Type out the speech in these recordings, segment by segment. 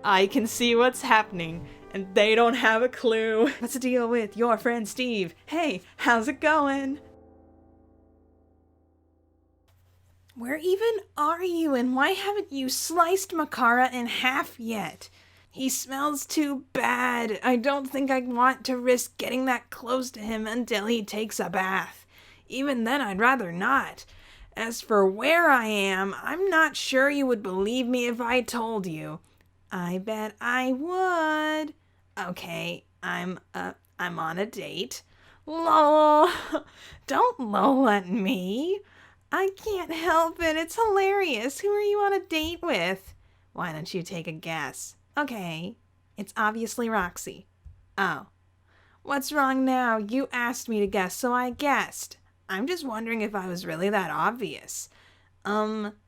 I can see what's happening, and they don't have a clue. What's the deal with your friend Steve? Hey, how's it going? Where even are you, and why haven't you sliced Makara in half yet? He smells too bad. I don't think I want to risk getting that close to him until he takes a bath. Even then, I'd rather not. As for where I am, I'm not sure you would believe me if I told you. I bet I would. Okay, I'm on a date. Lol. Don't lol at me. I can't help it. It's hilarious. Who are you on a date with? Why don't you take a guess? Okay, it's obviously Roxy. Oh. What's wrong now? You asked me to guess, so I guessed. I'm just wondering if I was really that obvious.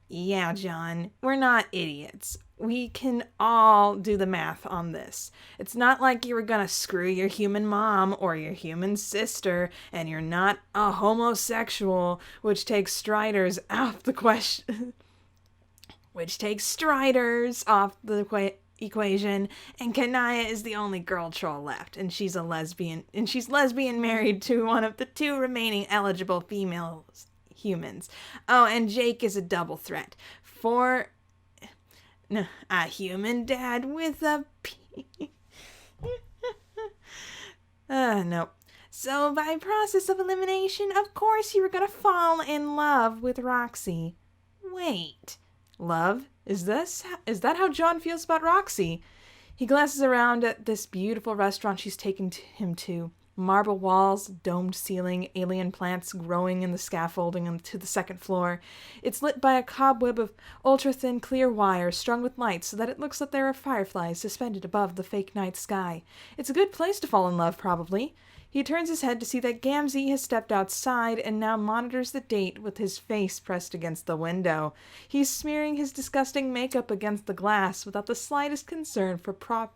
Yeah, John, we're not idiots. We can all do the math on this. It's not like you were gonna screw your human mom or your human sister, and you're not a homosexual, which takes Striders off the question. Equation, and Kanaya is the only girl troll left, and she's lesbian married to one of the 2 remaining eligible female humans. Oh, and Jake is a double threat for a human dad with a no. So by process of elimination, of course you were gonna fall in love with Roxy. Wait, love? Is that how John feels about Roxy? He glances around at this beautiful restaurant she's taken him to. Marble walls, domed ceiling, alien plants growing in the scaffolding to the 2nd floor. It's lit by a cobweb of ultra-thin clear wire strung with lights so that it looks like there are fireflies suspended above the fake night sky. It's a good place to fall in love, probably. He turns his head to see that Gamzee has stepped outside and now monitors the date with his face pressed against the window. He's smearing his disgusting makeup against the glass without the slightest concern for propriety.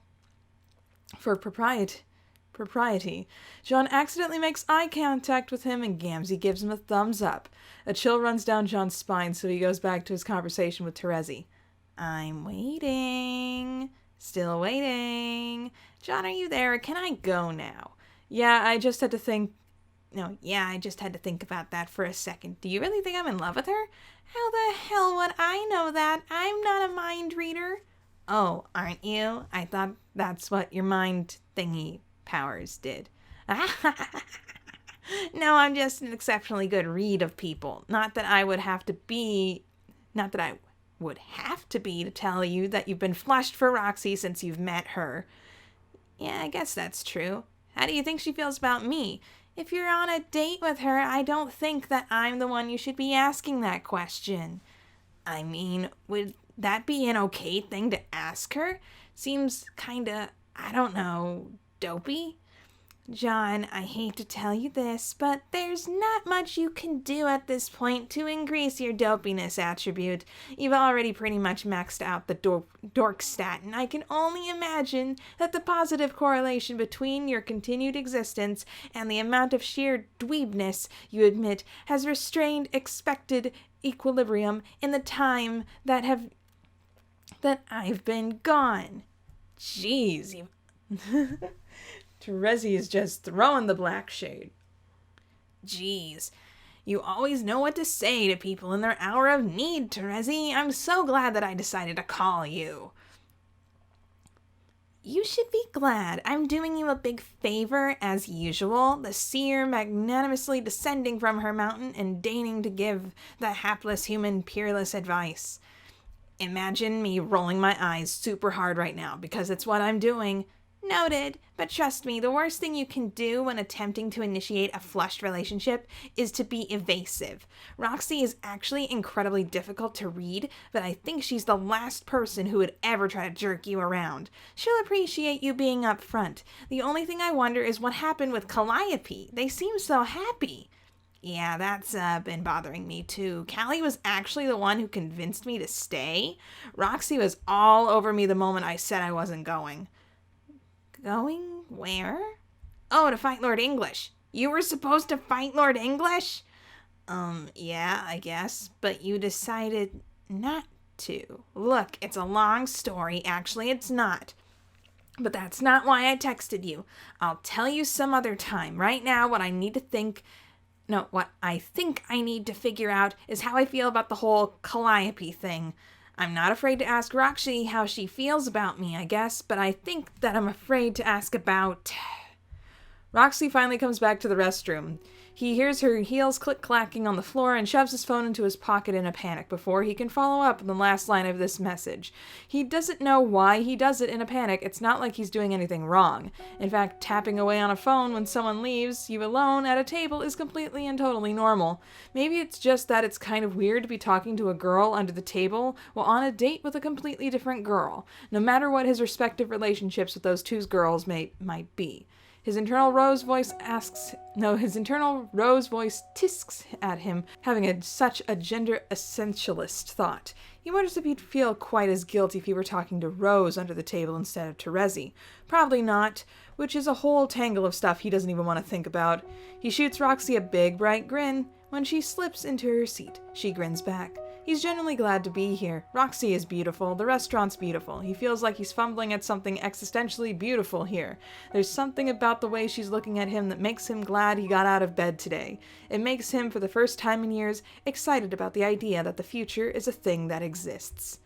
John accidentally makes eye contact with him, and Gamzee gives him a thumbs up. A chill runs down John's spine, so he goes back to his conversation with Terezi. I'm waiting. Still waiting. John, are you there? Can I go now? I just had to think about that for a second. Do you really think I'm in love with her? How the hell would I know that? I'm not a mind reader. Oh, aren't you? I thought that's what your mind thingy powers did. No, I'm just an exceptionally good read of people. Not that I would have to be to tell you that you've been flushed for Roxy since you've met her. Yeah, I guess that's true. How do you think she feels about me? If you're on a date with her, I don't think that I'm the one you should be asking that question. I mean, would that be an okay thing to ask her? Seems kinda, I don't know, dopey. John, I hate to tell you this, but there's not much you can do at this point to increase your dopiness attribute. You've already pretty much maxed out the dork stat, and I can only imagine that the positive correlation between your continued existence and the amount of sheer dweebness you admit has restrained expected equilibrium in the time that I've been gone. Jeez, Terezi is just throwing the black shade. Jeez, you always know what to say to people in their hour of need, Terezi. I'm so glad that I decided to call you. You should be glad. I'm doing you a big favor, as usual, the seer magnanimously descending from her mountain and deigning to give the hapless human peerless advice. Imagine me rolling my eyes super hard right now, because it's what I'm doing. Noted, but trust me, the worst thing you can do when attempting to initiate a flushed relationship is to be evasive. Roxy is actually incredibly difficult to read, but I think she's the last person who would ever try to jerk you around. She'll appreciate you being upfront. The only thing I wonder is what happened with Calliope. They seem so happy. Yeah, that's been bothering me too. Callie was actually the one who convinced me to stay. Roxy was all over me the moment I said I wasn't going. Going where? Oh, to fight Lord English. You were supposed to fight Lord English? Yeah, I guess. But you decided not to. Look, it's a long story. Actually, it's not. But that's not why I texted you. I'll tell you some other time. Right now, what I think I need to figure out is how I feel about the whole Calliope thing. I'm not afraid to ask Roxy how she feels about me, I guess, but I think that I'm afraid to ask about... Roxy finally comes back to the restroom. He hears her heels click-clacking on the floor and shoves his phone into his pocket in a panic before he can follow up on the last line of this message. He doesn't know why he does it in a panic. It's not like he's doing anything wrong. In fact, tapping away on a phone when someone leaves you alone at a table is completely and totally normal. Maybe it's just that it's kind of weird to be talking to a girl under the table while on a date with a completely different girl, no matter what his respective relationships with those two girls might be. His internal Rose voice tisks at him, having such a gender essentialist thought. He wonders if he'd feel quite as guilty if he were talking to Rose under the table instead of Terezi. Probably not, which is a whole tangle of stuff he doesn't even want to think about. He shoots Roxy a big, bright grin. When she slips into her seat, she grins back. He's genuinely glad to be here. Roxy is beautiful. The restaurant's beautiful. He feels like he's fumbling at something existentially beautiful here. There's something about the way she's looking at him that makes him glad he got out of bed today. It makes him, for the first time in years, excited about the idea that the future is a thing that exists.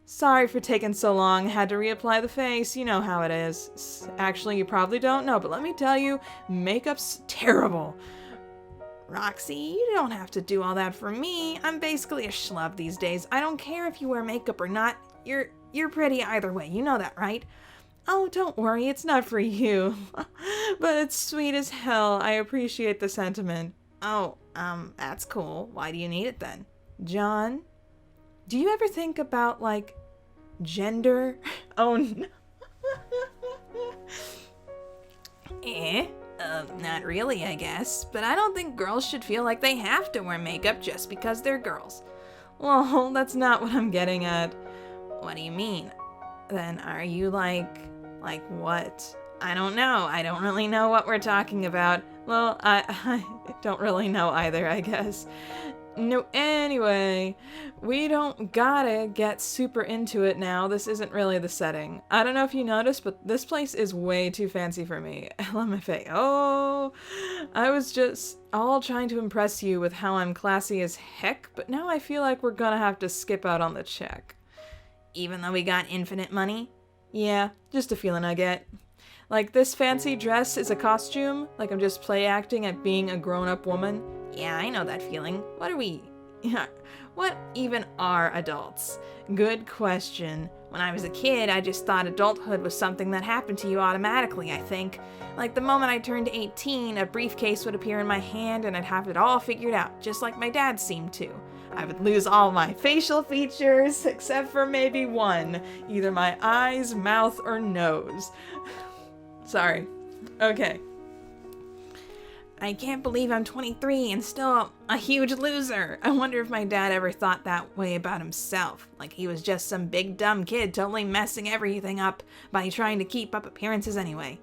Sorry for taking so long. Had to reapply the face. You know how it is. Actually, you probably don't know, but let me tell you, makeup's terrible. Roxy, you don't have to do all that for me. I'm basically a schlub these days. I don't care if you wear makeup or not. You're pretty either way. You know that, right? Oh, don't worry. It's not for you. But it's sweet as hell. I appreciate the sentiment. Oh, that's cool. Why do you need it then? John, do you ever think about, like, gender? Oh, no. Not really, I guess, but I don't think girls should feel like they have to wear makeup just because they're girls. Well, that's not what I'm getting at. What do you mean? Then are you like what? I don't know. I don't really know what we're talking about. Well, I don't really know either, I guess. No, anyway, we don't gotta get super into it now. This isn't really the setting. I don't know if you noticed, but this place is way too fancy for me. LMFA. Oh, I was just all trying to impress you with how I'm classy as heck, but now I feel like we're gonna have to skip out on the check. Even though we got infinite money? Yeah, just a feeling I get. Like, this fancy dress is a costume? Like I'm just play acting at being a grown-up woman? Yeah, I know that feeling. What even are adults? Good question. When I was a kid, I just thought adulthood was something that happened to you automatically, I think. Like the moment I turned 18, a briefcase would appear in my hand and I'd have it all figured out, just like my dad seemed to. I would lose all my facial features, except for maybe one. Either my eyes, mouth, or nose. Sorry. Okay. I can't believe I'm 23 and still a huge loser. I wonder if my dad ever thought that way about himself. Like he was just some big dumb kid totally messing everything up by trying to keep up appearances anyway.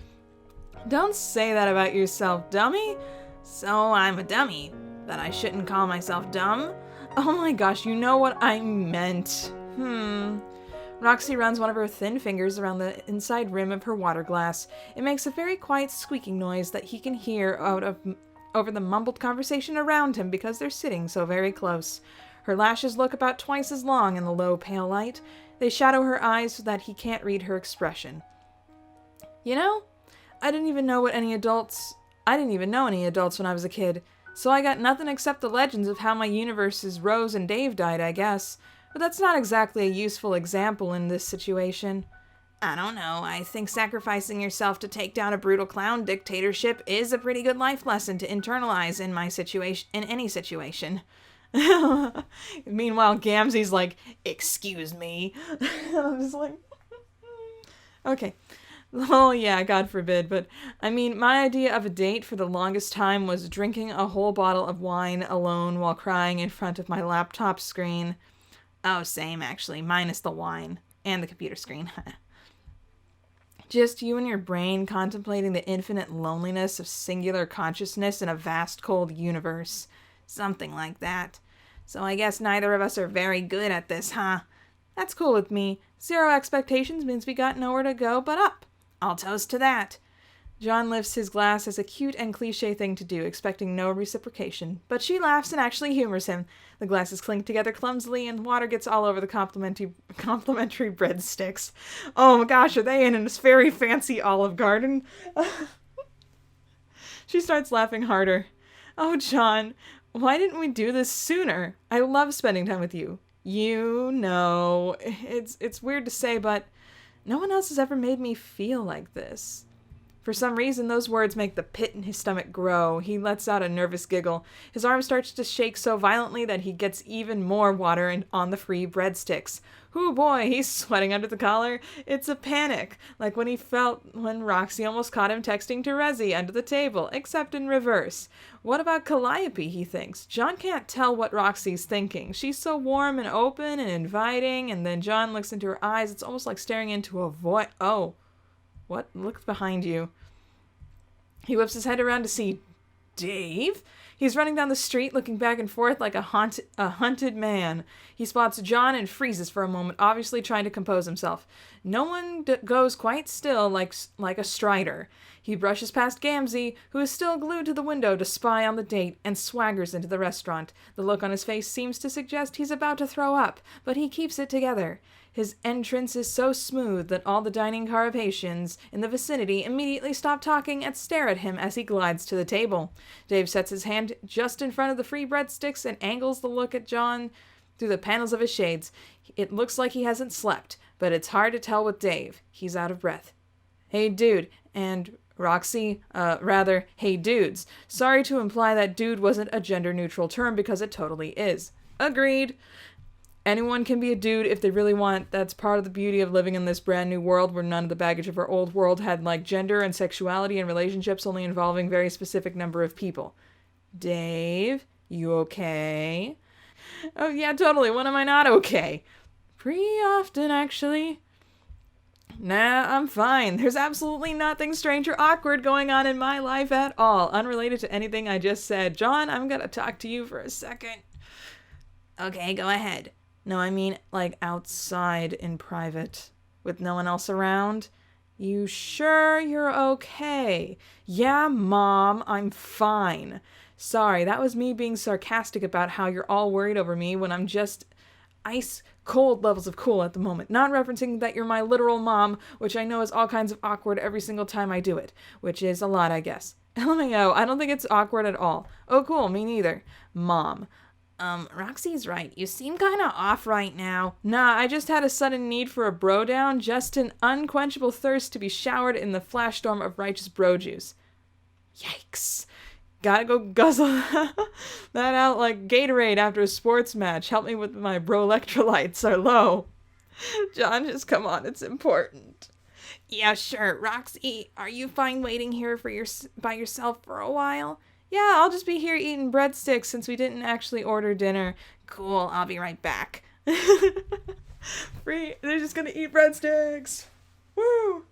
Don't say that about yourself, dummy. So I'm a dummy. That I shouldn't call myself dumb? Oh my gosh, you know what I meant. Roxy runs one of her thin fingers around the inside rim of her water glass. It makes a very quiet squeaking noise that he can hear over the mumbled conversation around him because they're sitting so very close. Her lashes look about twice as long in the low pale light. They shadow her eyes so that he can't read her expression. You know, I didn't even know any adults when I was a kid, so I got nothing except the legends of how my universe's Rose and Dave died, I guess. But that's not exactly a useful example in this situation. I don't know. I think sacrificing yourself to take down a brutal clown dictatorship is a pretty good life lesson to internalize in any situation. Meanwhile, Gamzee's like, excuse me. I'm just like, okay. Oh yeah, God forbid, but I mean, my idea of a date for the longest time was drinking a whole bottle of wine alone while crying in front of my laptop screen. Oh, same actually, minus the wine and the computer screen. Just you and your brain contemplating the infinite loneliness of singular consciousness in a vast cold universe. Something like that. So I guess neither of us are very good at this, huh? That's cool with me. 0 expectations means we got nowhere to go but up. I'll toast to that. John lifts his glass as a cute and cliche thing to do, expecting no reciprocation. But she laughs and actually humors him. The glasses clink together clumsily, and water gets all over the complimentary breadsticks. Oh my gosh, are they in this very fancy Olive Garden? She starts laughing harder. Oh, John, why didn't we do this sooner? I love spending time with you. You know, it's weird to say, but no one else has ever made me feel like this. For some reason, those words make the pit in his stomach grow. He lets out a nervous giggle. His arm starts to shake so violently that he gets even more water on the free breadsticks. Hoo boy, he's sweating under the collar. It's a panic, like when he felt when Roxy almost caught him texting to Resi under the table, except in reverse. What about Calliope, he thinks. John can't tell what Roxy's thinking. She's so warm and open and inviting, and then John looks into her eyes. It's almost like staring into a void. Oh. What? Look behind you. He whips his head around to see Dave. He's running down the street, looking back and forth like a hunted man. He spots John and freezes for a moment, obviously trying to compose himself. No one goes quite still like a Strider. He brushes past Gamzee, who is still glued to the window to spy on the date, and swaggers into the restaurant. The look on his face seems to suggest he's about to throw up, but he keeps it together. His entrance is so smooth that all the dining car Haitians in the vicinity immediately stop talking and stare at him as he glides to the table. Dave sets his hand just in front of the free breadsticks and angles the look at John through the panels of his shades. It looks like he hasn't slept, but it's hard to tell with Dave. He's out of breath. Hey, dude, and Roxy, hey, dudes. Sorry to imply that dude wasn't a gender-neutral term because it totally is. Agreed. Anyone can be a dude if they really want. That's part of the beauty of living in this brand new world where none of the baggage of our old world had like gender and sexuality and relationships only involving very specific number of people. Dave, you okay? Oh yeah, totally. When am I not okay? Pretty often, actually. Nah, I'm fine. There's absolutely nothing strange or awkward going on in my life at all, unrelated to anything I just said. John, I'm gonna talk to you for a second. Okay, go ahead. No, I mean, like, outside in private, with no one else around. You sure you're okay? Yeah, Mom, I'm fine. Sorry, that was me being sarcastic about how you're all worried over me when I'm just ice cold levels of cool at the moment. Not referencing that you're my literal mom, which I know is all kinds of awkward every single time I do it, which is a lot, I guess. LMAO, I don't think it's awkward at all. Oh, cool, me neither. Mom. Roxy's right. You seem kind of off right now. Nah, I just had a sudden need for a bro down, just an unquenchable thirst to be showered in the flash storm of righteous bro juice. Yikes. Gotta go guzzle that out like Gatorade after a sports match. Help me with my bro electrolytes are low. John, just come on, it's important. Yeah, sure. Roxy, are you fine waiting here by yourself for a while? Yeah, I'll just be here eating breadsticks since we didn't actually order dinner. Cool, I'll be right back. Free, they're just gonna eat breadsticks. Woo!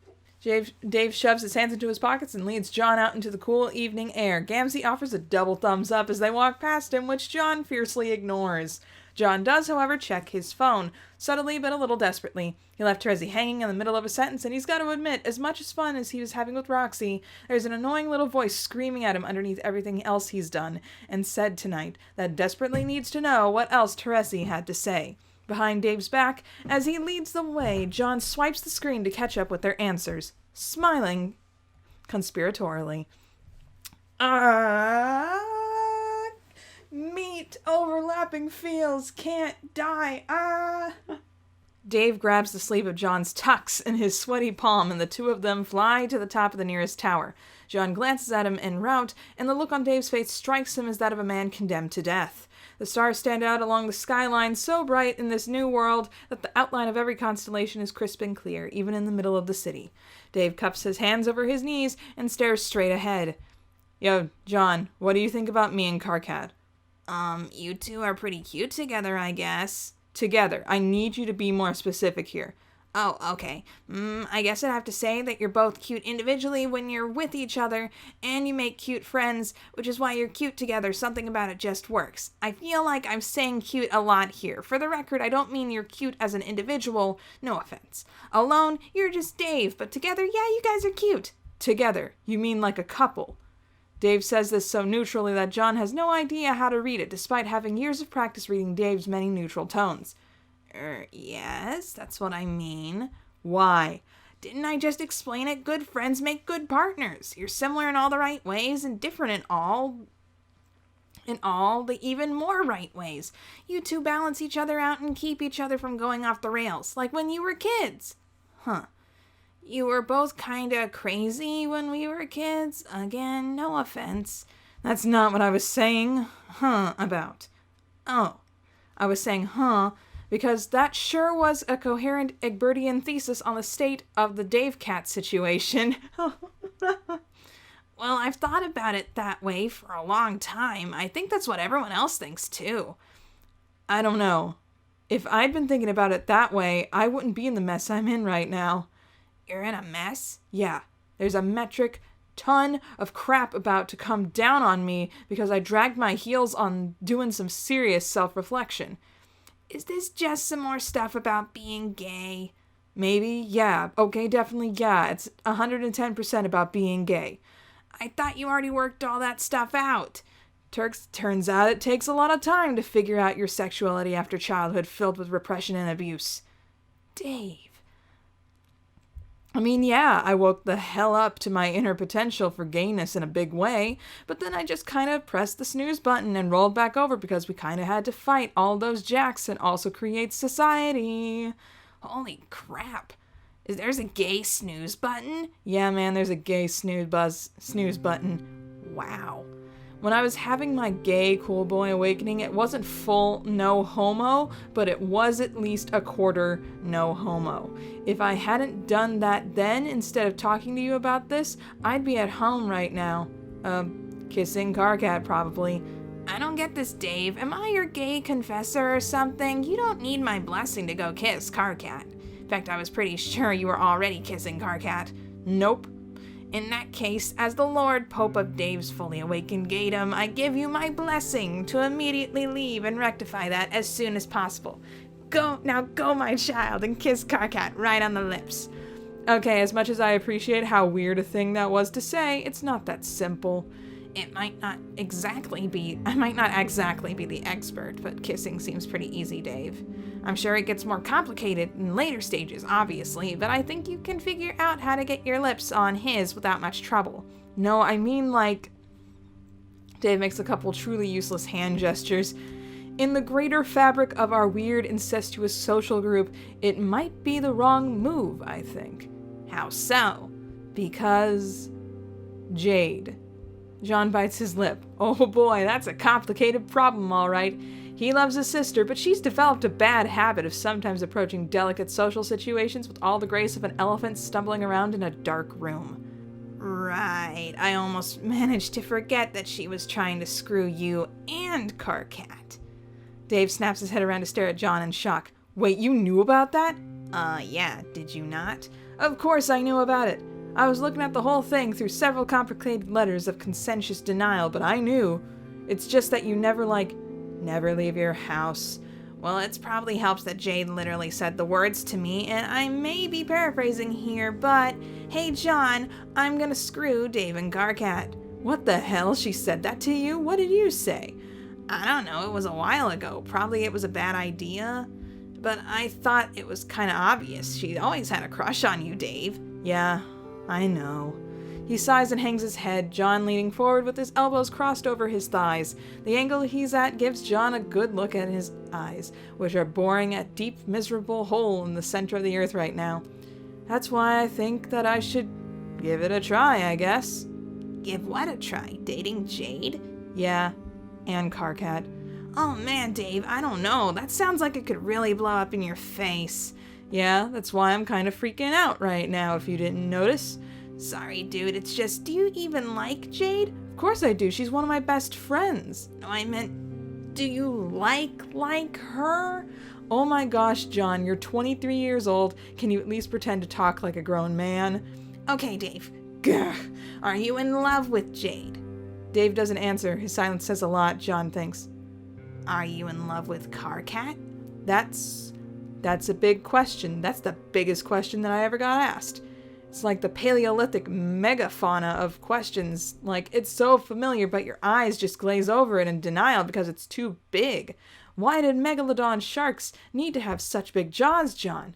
Dave shoves his hands into his pockets and leads John out into the cool evening air. Gamzee offers a double thumbs up as they walk past him, which John fiercely ignores. John does, however, check his phone, subtly but a little desperately. He left Terezi hanging in the middle of a sentence, and he's got to admit, as much as fun as he was having with Roxy, there's an annoying little voice screaming at him underneath everything else he's done and said tonight that desperately needs to know what else Terezi had to say. Behind Dave's back, as he leads the way, John swipes the screen to catch up with their answers, smiling conspiratorially. Meet overlapping fields can't die. Dave grabs the sleeve of John's tux in his sweaty palm, and the two of them fly to the top of the nearest tower. John glances at him en route, and the look on Dave's face strikes him as that of a man condemned to death. The stars stand out along the skyline so bright in this new world that the outline of every constellation is crisp and clear, even in the middle of the city. Dave cups his hands over his knees and stares straight ahead. Yo, John, what do you think about me and Karkat? You two are pretty cute together, I guess. Together. I need you to be more specific here. Oh, okay. I guess I'd have to say that you're both cute individually when you're with each other, and you make cute friends, which is why you're cute together. Something about it just works. I feel like I'm saying cute a lot here. For the record, I don't mean you're cute as an individual. No offense. Alone, you're just Dave, but together, yeah, you guys are cute. Together, you mean like a couple. Dave says this so neutrally that John has no idea how to read it, despite having years of practice reading Dave's many neutral tones. Yes, that's what I mean. Why? Didn't I just explain it? Good friends make good partners. You're similar in all the right ways and different in all the even more right ways. You two balance each other out and keep each other from going off the rails, like when you were kids. Huh. You were both kinda crazy when we were kids. Again, no offense. That's not what I was saying, about. Oh, I was saying, because that sure was a coherent Egbertian thesis on the state of the Dave Cat situation. Well, I've thought about it that way for a long time. I think that's what everyone else thinks, too. I don't know. If I'd been thinking about it that way, I wouldn't be in the mess I'm in right now. You're in a mess? Yeah. There's a metric ton of crap about to come down on me because I dragged my heels on doing some serious self-reflection. Is this just some more stuff about being gay? Maybe, yeah. Okay, definitely, yeah. It's 110% about being gay. I thought you already worked all that stuff out. Turns out it takes a lot of time to figure out your sexuality after childhood filled with repression and abuse. Dave. I mean, yeah, I woke the hell up to my inner potential for gayness in a big way, but then I just kind of pressed the snooze button and rolled back over because we kind of had to fight all those jacks and also create society. Holy crap. There's a gay snooze button? Yeah, man, there's a gay snooze button. Wow. When I was having my gay cool boy awakening, it wasn't full no homo, but it was at least a quarter no homo. If I hadn't done that then, instead of talking to you about this, I'd be at home right now. Kissing Carcat, probably. I don't get this, Dave. Am I your gay confessor or something? You don't need my blessing to go kiss Carcat. In fact, I was pretty sure you were already kissing Carcat. Nope. In that case, as the Lord Pope of Dave's fully awakened gaydom, I give you my blessing to immediately leave and rectify that as soon as possible. Go, my child, and kiss Carcat right on the lips. Okay, as much as I appreciate how weird a thing that was to say, it's not that simple. I might not exactly be the expert, but kissing seems pretty easy, Dave. I'm sure it gets more complicated in later stages, obviously, but I think you can figure out how to get your lips on his without much trouble. No, I mean like... Dave makes a couple truly useless hand gestures. In the greater fabric of our weird incestuous social group, it might be the wrong move, I think. How so? Because... Jade. John bites his lip. Oh boy, that's a complicated problem, all right. He loves his sister, but she's developed a bad habit of sometimes approaching delicate social situations with all the grace of an elephant stumbling around in a dark room. Right, I almost managed to forget that she was trying to screw you and Carcat. Dave snaps his head around to stare at John in shock. Wait, you knew about that? Yeah, did you not? Of course I knew about it. I was looking at the whole thing through several complicated letters of conscientious denial, but I knew. It's just that you never leave your house. Well, it probably helps that Jade literally said the words to me, and I may be paraphrasing here, but, hey John, I'm gonna screw Dave and Carcat. What the hell? She said that to you? What did you say? I don't know, it was a while ago. Probably it was a bad idea, but I thought it was kinda obvious. She always had a crush on you, Dave. Yeah, I know. He sighs and hangs his head, John leaning forward with his elbows crossed over his thighs. The angle he's at gives John a good look at his eyes, which are boring a deep, miserable hole in the center of the earth right now. That's why I think that I should give it a try, I guess. Give what a try? Dating Jade? Yeah, and Carcat. Oh man, Dave, I don't know. That sounds like it could really blow up in your face. Yeah, that's why I'm kind of freaking out right now, if you didn't notice. Sorry, dude, it's just, do you even like Jade? Of course I do, she's one of my best friends. No, I meant, do you like her? Oh my gosh, John, you're 23 years old. Can you at least pretend to talk like a grown man? Okay, Dave. Gah. Are you in love with Jade? Dave doesn't answer. His silence says a lot, John thinks. Are you in love with Karkat? That's a big question. That's the biggest question that I ever got asked. It's like the Paleolithic megafauna of questions. Like, it's so familiar, but your eyes just glaze over it in denial because it's too big. Why did megalodon sharks need to have such big jaws, John?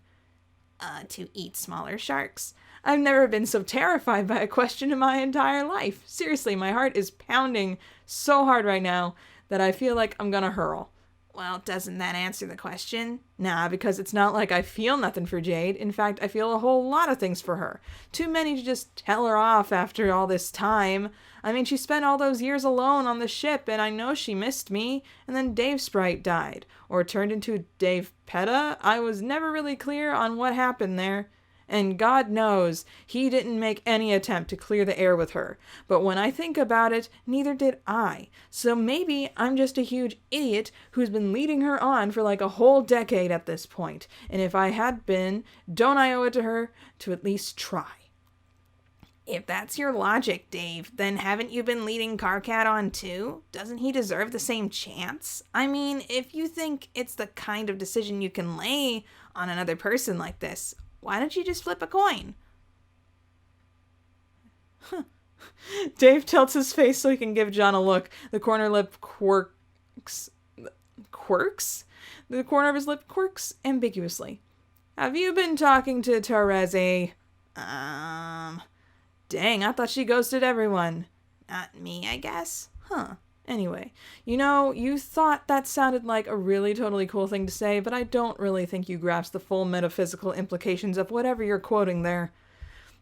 To eat smaller sharks. I've never been so terrified by a question in my entire life. Seriously, my heart is pounding so hard right now that I feel like I'm gonna hurl. Well, doesn't that answer the question? Nah, because it's not like I feel nothing for Jade. In fact, I feel a whole lot of things for her. Too many to just tell her off after all this time. I mean, she spent all those years alone on the ship, and I know she missed me. And then Dave Sprite died. Or turned into Dave Peta. I was never really clear on what happened there. And God knows, he didn't make any attempt to clear the air with her. But when I think about it, neither did I. So maybe I'm just a huge idiot who's been leading her on for like a whole decade at this point. And if I had been, don't I owe it to her to at least try? If that's your logic, Dave, then haven't you been leading Karkat on too? Doesn't he deserve the same chance? I mean, if you think it's the kind of decision you can lay on another person like this, why don't you just flip a coin? Dave tilts his face so he can give John a look. The corner lip quirks. Quirks? The corner of his lip quirks ambiguously. Have you been talking to Terezi? Dang, I thought she ghosted everyone. Not me, I guess. Huh. Anyway, you thought that sounded like a really totally cool thing to say, but I don't really think you grasp the full metaphysical implications of whatever you're quoting there.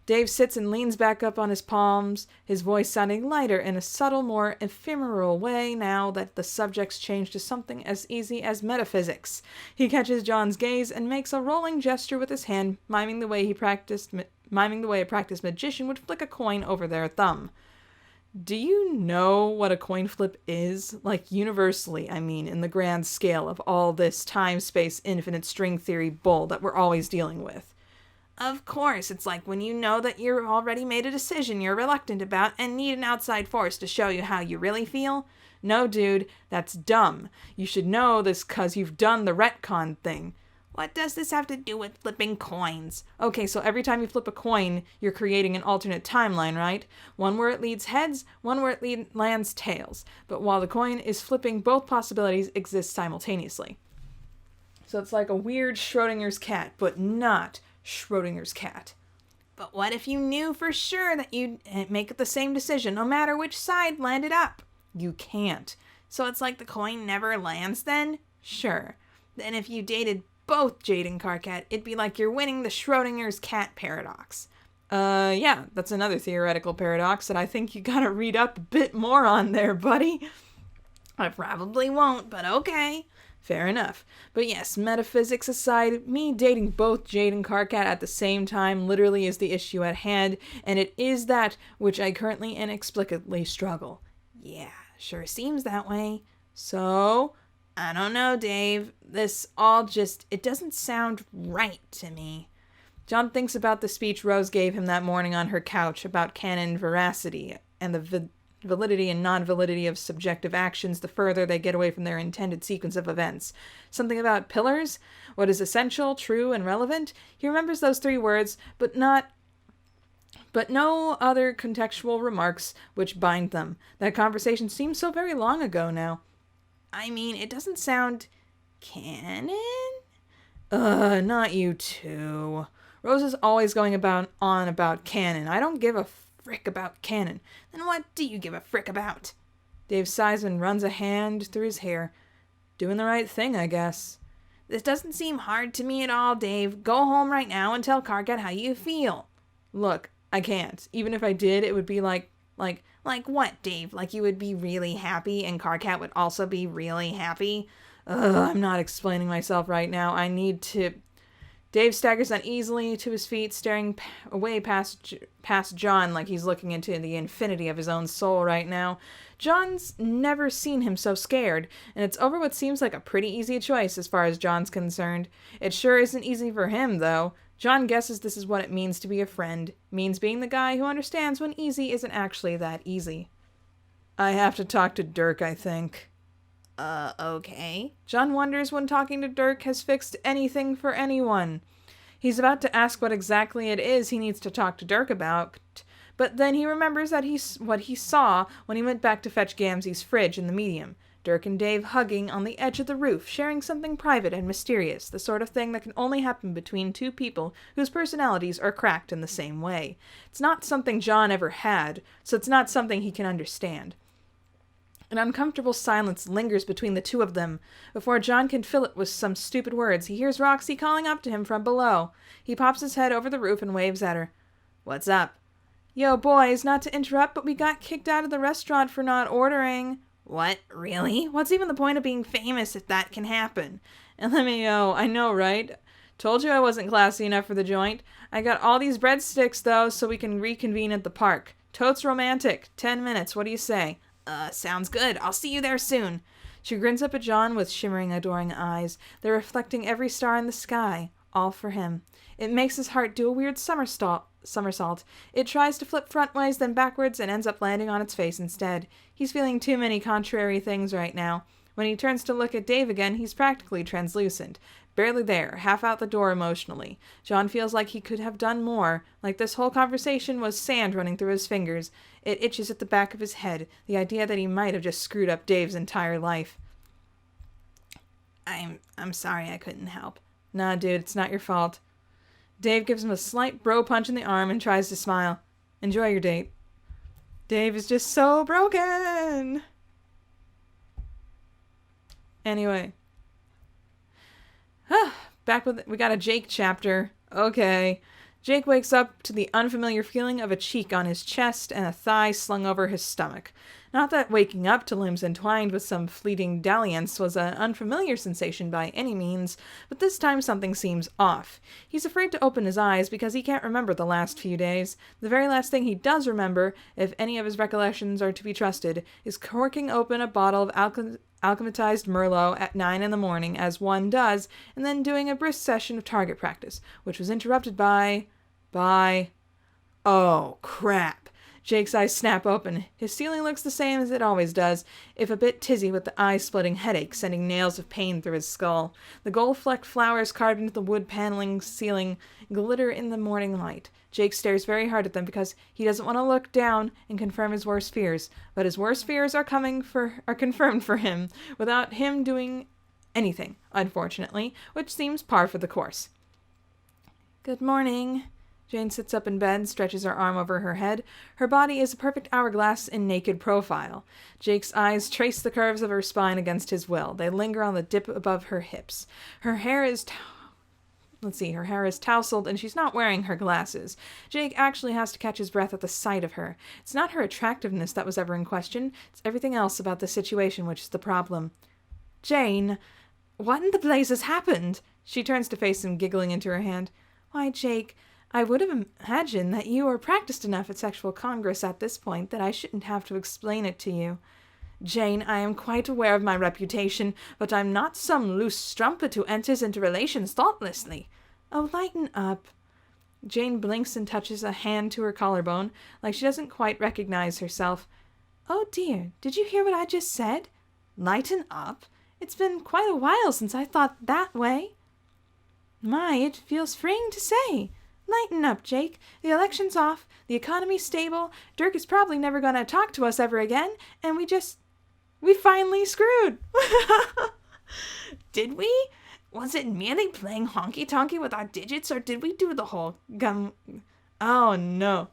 Dave sits and leans back up on his palms, his voice sounding lighter in a subtle, more ephemeral way now that the subject's changed to something as easy as metaphysics. He catches John's gaze and makes a rolling gesture with his hand, miming the way a practiced magician would flick a coin over their thumb. Do you know what a coin flip is? Like, universally, I mean, in the grand scale of all this time, space, infinite string theory bull that we're always dealing with. Of course, it's like when you know that you've already made a decision you're reluctant about and need an outside force to show you how you really feel. No, dude, that's dumb. You should know this 'cause you've done the retcon thing. What does this have to do with flipping coins? Okay, so every time you flip a coin, you're creating an alternate timeline, right? One where it leads heads, one where it lands tails. But while the coin is flipping, both possibilities exist simultaneously. So it's like a weird Schrodinger's cat, but not Schrodinger's cat. But what if you knew for sure that you'd make the same decision no matter which side landed up? You can't. So it's like the coin never lands then? Sure. Then if you dated both Jade and Karkat, it'd be like you're winning the Schrodinger's cat paradox. Yeah, that's another theoretical paradox that I think you gotta read up a bit more on there, buddy. I probably won't, but okay. Fair enough. But yes, metaphysics aside, me dating both Jade and Karkat at the same time literally is the issue at hand, and it is that which I currently inexplicably struggle. Yeah, sure seems that way. So, I don't know, Dave. This all just, it doesn't sound right to me. John thinks about the speech Rose gave him that morning on her couch about canon veracity and the validity and non-validity of subjective actions the further they get away from their intended sequence of events. Something about pillars, what is essential, true, and relevant. He remembers those three words, but no other contextual remarks which bind them. That conversation seems so very long ago now. I mean, it doesn't sound canon? Not you too. Rose is always going on about canon. I don't give a frick about canon. Then what do you give a frick about? Dave sighs and runs a hand through his hair. Doing the right thing, I guess. This doesn't seem hard to me at all, Dave. Go home right now and tell Karkat how you feel. Look, I can't. Even if I did, it would be like what, Dave? Like you would be really happy and Karkat would also be really happy? I'm not explaining myself right now. I need to Dave staggers uneasily to his feet, staring away past John like he's looking into the infinity of his own soul right now. John's never seen him so scared, and it's over what seems like a pretty easy choice as far as John's concerned. It sure isn't easy for him, though. John guesses this is what it means to be a friend. Means being the guy who understands when easy isn't actually that easy. I have to talk to Dirk, I think. Okay. John wonders when talking to Dirk has fixed anything for anyone. He's about to ask what exactly it is he needs to talk to Dirk about, but then he remembers that what he saw when he went back to fetch Gamzee's fridge in the medium. Dirk and Dave hugging on the edge of the roof, sharing something private and mysterious, the sort of thing that can only happen between two people whose personalities are cracked in the same way. It's not something John ever had, so it's not something he can understand. An uncomfortable silence lingers between the two of them. Before John can fill it with some stupid words, he hears Roxy calling up to him from below. He pops his head over the roof and waves at her. What's up? Yo, boys, not to interrupt, but we got kicked out of the restaurant for not ordering. What? Really? What's even the point of being famous if that can happen? LMAO, I know, right? Told you I wasn't classy enough for the joint. I got all these breadsticks, though, so we can reconvene at the park. Totes romantic. 10 minutes, what do you say? Sounds good. I'll see you there soon. She grins up at John with shimmering, adoring eyes. They're reflecting every star in the sky, all for him. It makes his heart do a weird somersault. It tries to flip frontways, then backwards, and ends up landing on its face instead. He's feeling too many contrary things right now. When he turns to look at Dave again, he's practically translucent. Barely there, half out the door emotionally. John feels like he could have done more, like this whole conversation was sand running through his fingers. It itches at the back of his head, the idea that he might have just screwed up Dave's entire life. I'm sorry I couldn't help. Nah, dude, it's not your fault. Dave gives him a slight bro punch in the arm and tries to smile. Enjoy your date. Dave is just so broken. Anyway. Back with we got a Jake chapter. Okay. Jake wakes up to the unfamiliar feeling of a cheek on his chest and a thigh slung over his stomach. Not that waking up to limbs entwined with some fleeting dalliance was an unfamiliar sensation by any means, but this time something seems off. He's afraid to open his eyes because he can't remember the last few days. The very last thing he does remember, if any of his recollections are to be trusted, is corking open a bottle of alchematized Merlot at 9 a.m, as one does, and then doing a brisk session of target practice, which was interrupted by... Oh, crap. Jake's eyes snap open. His ceiling looks the same as it always does, if a bit tizzy with the eye-splitting headache sending nails of pain through his skull. The gold-flecked flowers carved into the wood paneling ceiling glitter in the morning light. Jake stares very hard at them because he doesn't want to look down and confirm his worst fears, but his worst fears are confirmed for him, without him doing anything, unfortunately, which seems par for the course. Good morning. Jane sits up in bed, stretches her arm over her head. Her body is a perfect hourglass in naked profile. Jake's eyes trace the curves of her spine against his will. They linger on the dip above her hips. Her hair is tousled and she's not wearing her glasses. Jake actually has to catch his breath at the sight of her. It's not her attractiveness that was ever in question. It's everything else about the situation which is the problem. Jane, what in the blazes happened? She turns to face him, giggling into her hand. Why, Jake, I would have imagined that you are practiced enough at sexual congress at this point that I shouldn't have to explain it to you. Jane, I am quite aware of my reputation, but I'm not some loose strumpet who enters into relations thoughtlessly. Oh, lighten up. Jane blinks and touches a hand to her collarbone, like she doesn't quite recognize herself. Oh dear, did you hear what I just said? Lighten up? It's been quite a while since I thought that way. My, it feels freeing to say. Lighten up, Jake. The election's off, the economy's stable, Dirk is probably never going to talk to us ever again, and we finally screwed. Did we? Was it merely playing honky-tonky with our digits, or did we do the whole Oh, no.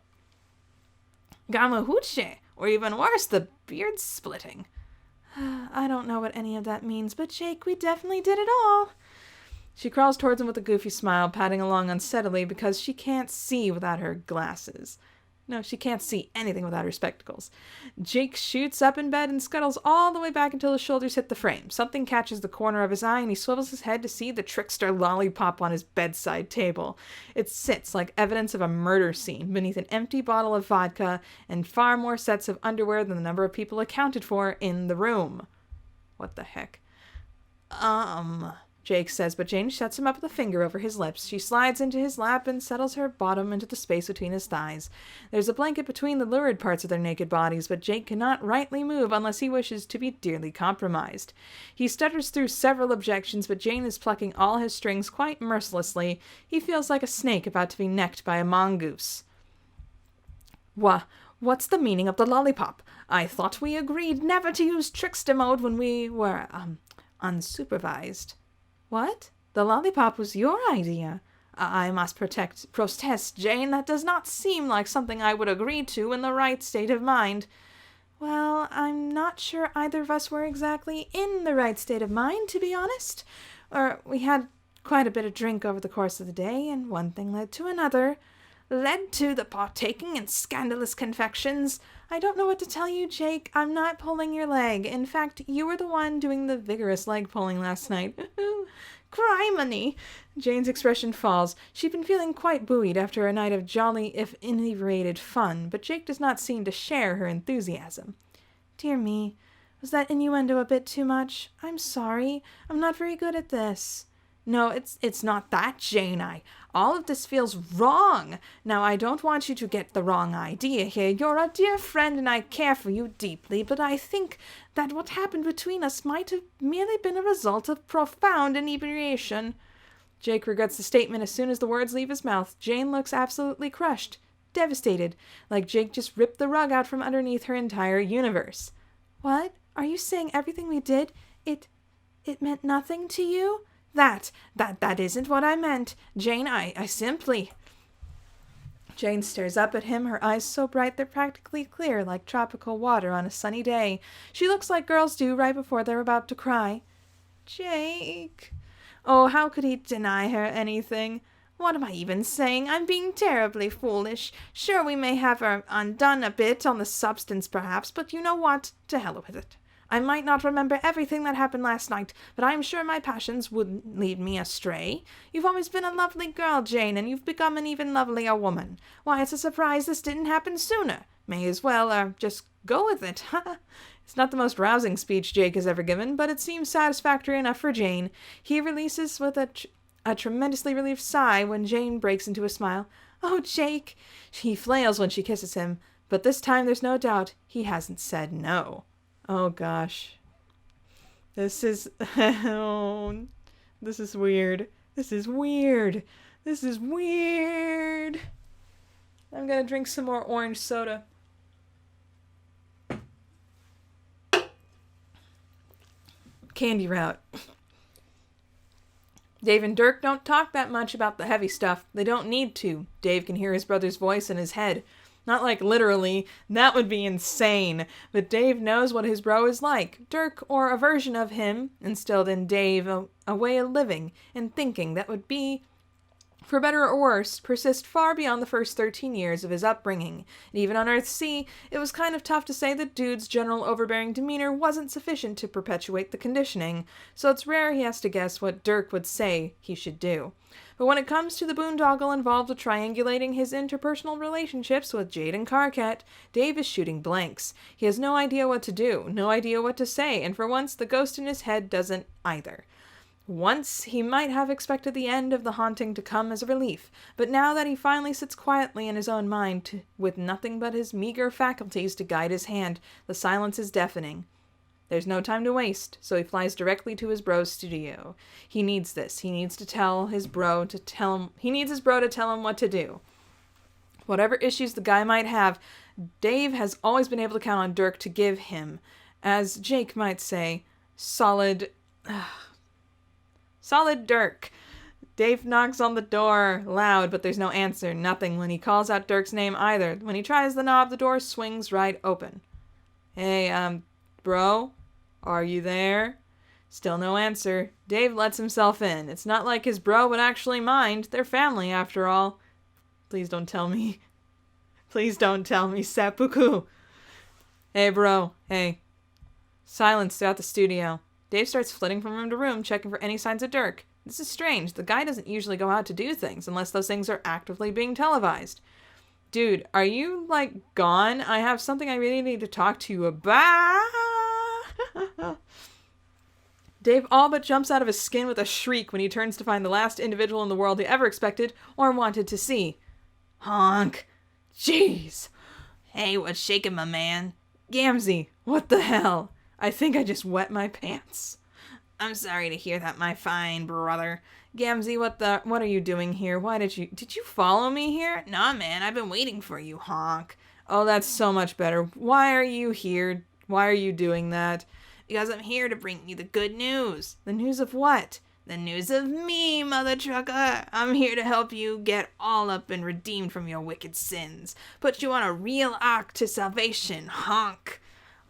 Gamahooche, or even worse, the beard splitting? I don't know what any of that means, but Jake, we definitely did it all. She crawls towards him with a goofy smile, padding along unsteadily because she can't see without her glasses. No, she can't see anything without her spectacles. Jake shoots up in bed and scuttles all the way back until his shoulders hit the frame. Something catches the corner of his eye and he swivels his head to see the trickster lollipop on his bedside table. It sits like evidence of a murder scene beneath an empty bottle of vodka and far more sets of underwear than the number of people accounted for in the room. What the heck? Jake says, but Jane shuts him up with a finger over his lips. She slides into his lap and settles her bottom into the space between his thighs. There's a blanket between the lurid parts of their naked bodies, but Jake cannot rightly move unless he wishes to be dearly compromised. He stutters through several objections, but Jane is plucking all his strings quite mercilessly. He feels like a snake about to be necked by a mongoose. What's the meaning of the lollipop? I thought we agreed never to use trickster mode when we were, unsupervised. What? The lollipop was your idea. I must protest, Jane. That does not seem like something I would agree to in the right state of mind. Well, I'm not sure either of us were exactly in the right state of mind, to be honest. Or we had quite a bit of drink over the course of the day, and one thing led to another. Led to the partaking in scandalous confections. I don't know what to tell you, Jake. I'm not pulling your leg. In fact, you were the one doing the vigorous leg pulling last night. Criminy! Jane's expression falls. She'd been feeling quite buoyed after a night of jolly, if inebriated fun, but Jake does not seem to share her enthusiasm. Dear me, was that innuendo a bit too much? I'm sorry. I'm not very good at this. No, it's not that, Jane. All of this feels wrong. Now, I don't want you to get the wrong idea here. You're a dear friend and I care for you deeply, but I think that what happened between us might have merely been a result of profound inebriation. Jake regrets the statement as soon as the words leave his mouth. Jane looks absolutely crushed, devastated, like Jake just ripped the rug out from underneath her entire universe. What? Are you saying everything we did, it meant nothing to you? That isn't what I meant. Jane, I simply... Jane stares up at him, her eyes so bright they're practically clear, like tropical water on a sunny day. She looks like girls do right before they're about to cry. Jake... Oh, how could he deny her anything? What am I even saying? I'm being terribly foolish. Sure, we may have her undone a bit on the substance, perhaps, but you know what? To hell with it. I might not remember everything that happened last night, but I'm sure my passions wouldn't lead me astray. You've always been a lovely girl, Jane, and you've become an even lovelier woman. Why, it's a surprise this didn't happen sooner. May as well, just go with it. It's not the most rousing speech Jake has ever given, but it seems satisfactory enough for Jane. He releases with a tremendously relieved sigh when Jane breaks into a smile. Oh, Jake! He flails when she kisses him, but this time there's no doubt he hasn't said no. Oh, gosh. This is... oh, this is weird. This is weird. This is weird. I'm gonna drink some more orange soda. Candy route. Dave and Dirk don't talk that much about the heavy stuff. They don't need to. Dave can hear his brother's voice in his head. Not like literally, that would be insane, but Dave knows what his bro is like. Dirk, or a version of him, instilled in Dave a way of living and thinking that would be, for better or worse, persist far beyond the first 13 years of his upbringing. And even on Earthsea, it was kind of tough to say that Dude's general overbearing demeanor wasn't sufficient to perpetuate the conditioning, so it's rare he has to guess what Dirk would say he should do. But when it comes to the boondoggle involved with triangulating his interpersonal relationships with Jade and Karkat, Dave is shooting blanks. He has no idea what to do, no idea what to say, and for once the ghost in his head doesn't either. Once he might have expected the end of the haunting to come as a relief, but now that he finally sits quietly in his own mind with nothing but his meager faculties to guide his hand, the silence is deafening. There's no time to waste, so he flies directly to his bro's studio. He needs this. He needs to tell his bro to tell him. He needs his bro to tell him what to do. Whatever issues the guy might have, Dave has always been able to count on Dirk to give him, as Jake might say, solid Dirk. Dave knocks on the door, loud, but there's no answer, nothing when he calls out Dirk's name either. When he tries the knob, the door swings right open. Hey, bro, are you there? Still no answer. Dave lets himself in. It's not like his bro would actually mind. They're family, after all. Please don't tell me. Please don't tell me, seppuku. Hey, bro. Hey. Silence throughout the studio. Dave starts flitting from room to room, checking for any signs of Dirk. This is strange. The guy doesn't usually go out to do things unless those things are actively being televised. Dude, are you, gone? I have something I really need to talk to you about. Dave all but jumps out of his skin with a shriek when he turns to find the last individual in the world he ever expected or wanted to see. Honk. Jeez. Hey, what's shaking, my man? Gamzee, what the hell? I think I just wet my pants. I'm sorry to hear that, my fine brother. Gamzee, what are you doing here? Did you follow me here? Nah, man, I've been waiting for you, honk. Oh, that's so much better. Why are you here? Why are you doing that? Because I'm here to bring you the good news. The news of what? The news of me, mother trucker. I'm here to help you get all up and redeemed from your wicked sins. Put you on a real arc to salvation, honk.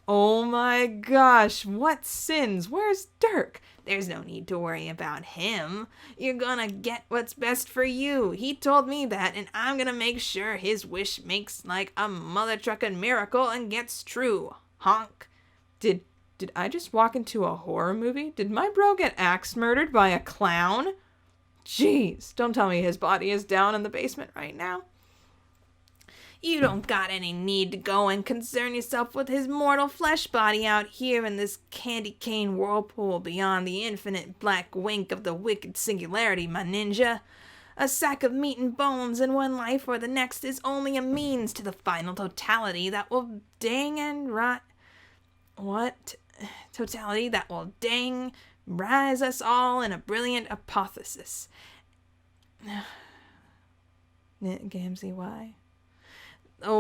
Oh my gosh, what sins? Where's Dirk? There's no need to worry about him. You're gonna get what's best for you. He told me that, and I'm gonna make sure his wish makes like a mother truckin' miracle and gets true, honk. Did I just walk into a horror movie? Did my bro get axe murdered by a clown? Jeez, don't tell me his body is down in the basement right now. You don't got any need to go and concern yourself with his mortal flesh body out here in this candy cane whirlpool beyond the infinite black wink of the wicked singularity, my ninja. A sack of meat and bones in one life or the next is only a means to the final totality that will dang and rot. What? Totality that will dang rise us all in a brilliant apotheosis. Gamzee, why? The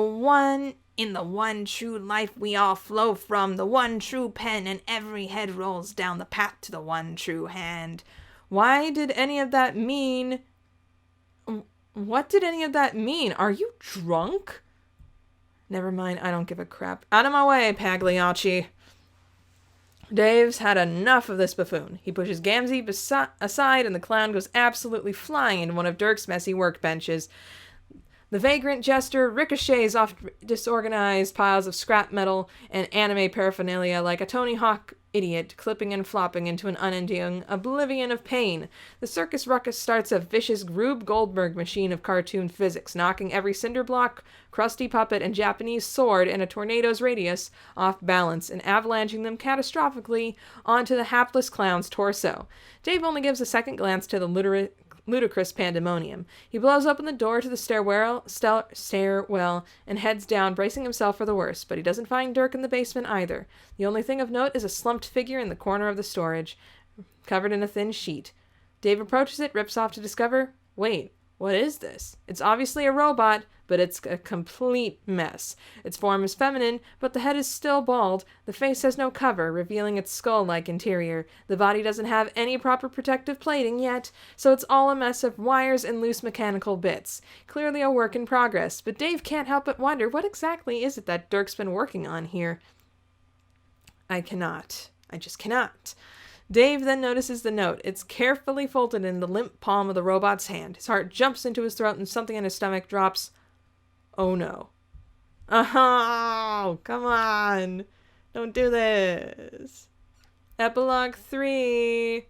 one true life we all flow from, the one true pen, and every head rolls down the path to the one true hand. Why did any of that mean? What did any of that mean? Are you drunk? Never mind, I don't give a crap. Out of my way, Pagliacci. Dave's had enough of this buffoon. He pushes Gamzee aside and the clown goes absolutely flying into one of Dirk's messy workbenches. The vagrant jester ricochets off disorganized piles of scrap metal and anime paraphernalia like a Tony Hawk idiot, clipping and flopping into an unending oblivion of pain. The circus ruckus starts a vicious Rube Goldberg machine of cartoon physics, knocking every cinder block, crusty puppet, and Japanese sword in a tornado's radius off balance and avalanching them catastrophically onto the hapless clown's torso. Dave only gives a second glance to the ludicrous pandemonium. He blows open the door to the stairwell and heads down, bracing himself for the worst, but he doesn't find Dirk in the basement either. The only thing of note is a slumped figure in the corner of the storage, covered in a thin sheet. Dave approaches it, rips off to discover, wait, what is this? It's obviously a robot, but it's a complete mess. Its form is feminine, but the head is still bald. The face has no cover, revealing its skull-like interior. The body doesn't have any proper protective plating yet, so it's all a mess of wires and loose mechanical bits. Clearly a work in progress, but Dave can't help but wonder what exactly is it that Dirk's been working on here. I just cannot. Dave then notices the note. It's carefully folded in the limp palm of the robot's hand. His heart jumps into his throat and something in his stomach drops. Oh no. Oh, come on. Don't do this. Epilogue 3.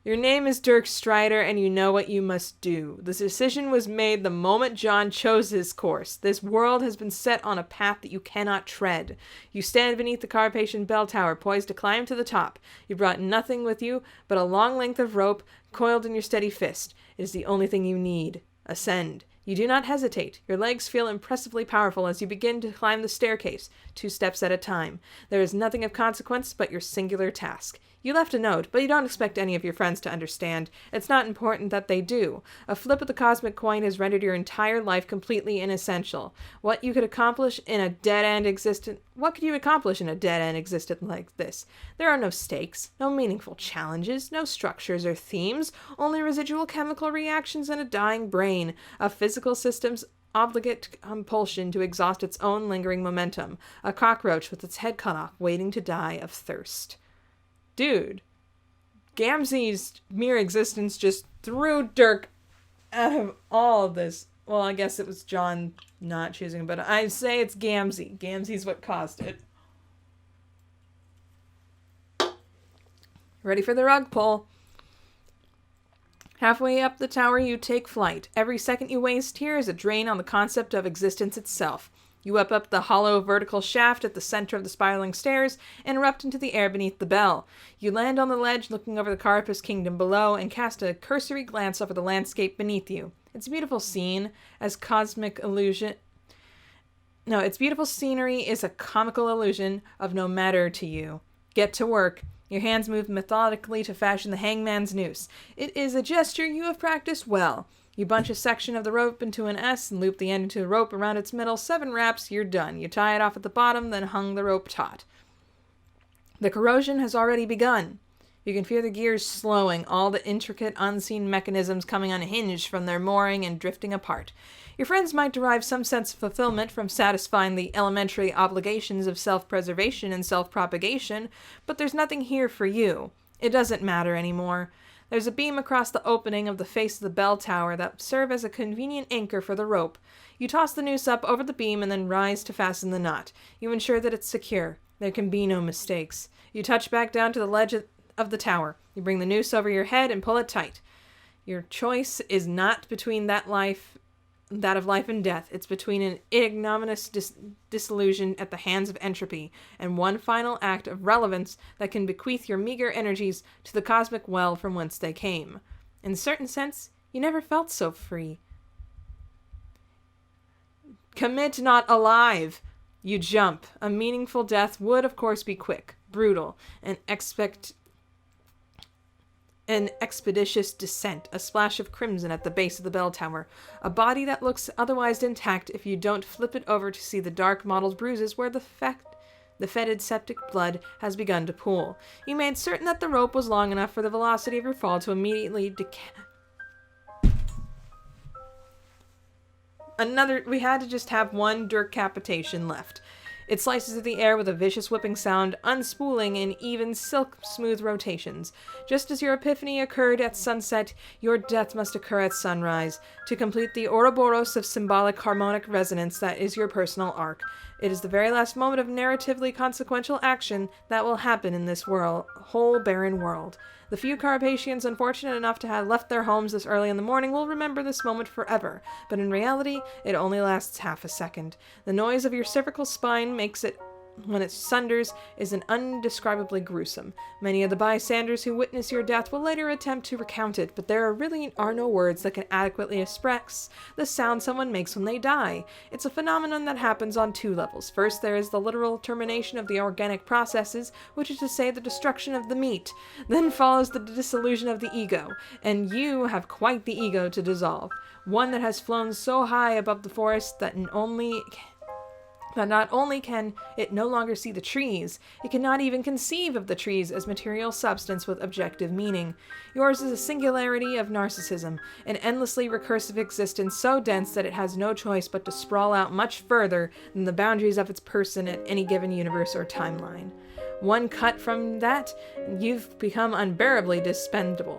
Your name is Dirk Strider, and you know what you must do. This decision was made the moment John chose his course. This world has been set on a path that you cannot tread. You stand beneath the Carpathian bell tower, poised to climb to the top. You brought nothing with you but a long length of rope coiled in your steady fist. It is the only thing you need. Ascend. You do not hesitate. Your legs feel impressively powerful as you begin to climb the staircase, 2 steps at a time. There is nothing of consequence but your singular task. You left a note, but you don't expect any of your friends to understand. It's not important that they do. A flip of the cosmic coin has rendered your entire life completely inessential. What could you accomplish in a dead-end existence like this? There are no stakes, no meaningful challenges, no structures or themes, only residual chemical reactions and a dying brain, a physical system's obligate compulsion to exhaust its own lingering momentum, a cockroach with its head cut off, waiting to die of thirst. Dude, Gamzee's mere existence just threw Dirk out of all of this Well, I guess it was John not choosing, but I say it's Gamzee. Gamzee's what caused it. Ready for the rug pull. Halfway up the tower, you take flight. Every second you waste here is a drain on the concept of existence itself. You whip up the hollow vertical shaft at the center of the spiraling stairs and erupt into the air beneath the bell. You land on the ledge looking over the Carpus kingdom below and cast a cursory glance over the landscape beneath you. It's a beautiful scene, as cosmic illusion... No, its beautiful scenery is a comical illusion of no matter to you. Get to work. Your hands move methodically to fashion the hangman's noose. It is a gesture you have practiced well. You bunch a section of the rope into an S and loop the end into a rope around its middle. 7 wraps, you're done. You tie it off at the bottom, then hung the rope taut. The corrosion has already begun. You can feel the gears slowing, all the intricate, unseen mechanisms coming unhinged from their mooring and drifting apart. Your friends might derive some sense of fulfillment from satisfying the elementary obligations of self-preservation and self-propagation, but there's nothing here for you. It doesn't matter anymore. There's a beam across the opening of the face of the bell tower that serve as a convenient anchor for the rope. You toss the noose up over the beam and then rise to fasten the knot. You ensure that it's secure. There can be no mistakes. You touch back down to the ledge of the tower. You bring the noose over your head and pull it tight. Your choice is not between that of life and death. It's between an ignominious disillusion at the hands of entropy and one final act of relevance that can bequeath your meager energies to the cosmic well from whence they came. In a certain sense, you never felt so free. Commit not alive! You jump. A meaningful death would, of course, be quick, brutal, and an expeditious descent, a splash of crimson at the base of the bell tower, a body that looks otherwise intact if you don't flip it over to see the dark mottled bruises where the fetid septic blood has begun to pool. You made certain that the rope was long enough for the velocity of your fall to immediately we had to just have one decapitation left. It slices through the air with a vicious whipping sound, unspooling in even silk-smooth rotations. Just as your epiphany occurred at sunset, your death must occur at sunrise, to complete the Ouroboros of symbolic harmonic resonance that is your personal arc. It is the very last moment of narratively consequential action that will happen in this whole barren world. The few Carpathians unfortunate enough to have left their homes this early in the morning will remember this moment forever, but in reality, it only lasts half a second. The noise of your cervical spine makes it, when it sunders, is an undescribably gruesome. Many of the bystanders who witness your death will later attempt to recount it, but there really are no words that can adequately express the sound someone makes when they die. It's a phenomenon that happens on 2 levels. First, there is the literal termination of the organic processes, which is to say the destruction of the meat. Then follows the dissolution of the ego, and you have quite the ego to dissolve. One that has flown so high above the forest that not only can it no longer see the trees, it cannot even conceive of the trees as material substance with objective meaning. Yours is a singularity of narcissism, an endlessly recursive existence so dense that it has no choice but to sprawl out much further than the boundaries of its person at any given universe or timeline. One cut from that, and you've become unbearably dispensable.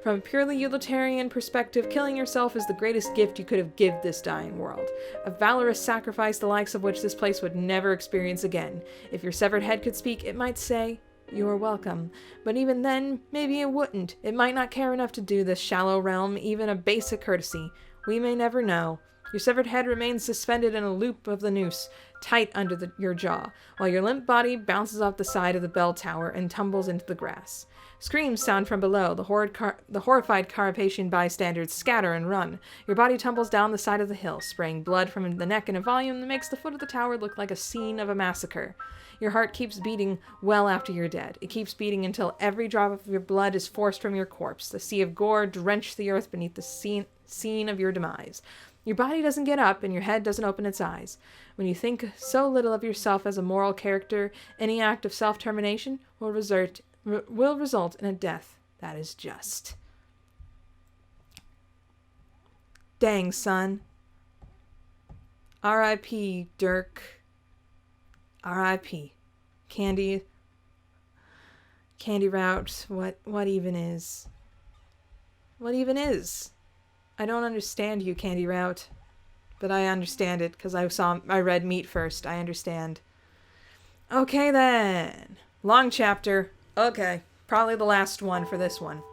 From a purely utilitarian perspective, killing yourself is the greatest gift you could have given this dying world. A valorous sacrifice the likes of which this place would never experience again. If your severed head could speak, it might say, "You are welcome." But even then, maybe it wouldn't. It might not care enough to do this shallow realm even a basic courtesy. We may never know. Your severed head remains suspended in a loop of the noose, tight under your jaw, while your limp body bounces off the side of the bell tower and tumbles into the grass. Screams sound from below. The horrified Carpathian bystanders scatter and run. Your body tumbles down the side of the hill, spraying blood from the neck in a volume that makes the foot of the tower look like a scene of a massacre. Your heart keeps beating well after you're dead. It keeps beating until every drop of your blood is forced from your corpse. The sea of gore drenched the earth beneath the scene of your demise. Your body doesn't get up, and your head doesn't open its eyes. When you think so little of yourself as a moral character, any act of self-termination will result in a death that is just. Dang, son. R.I.P., Dirk. R.I.P. Candy Route, what even is? What even is? I don't understand you, Candy Route. But I understand it, because I read Meat first. I understand. Okay, then. Long chapter. Okay. Probably the last one for this one.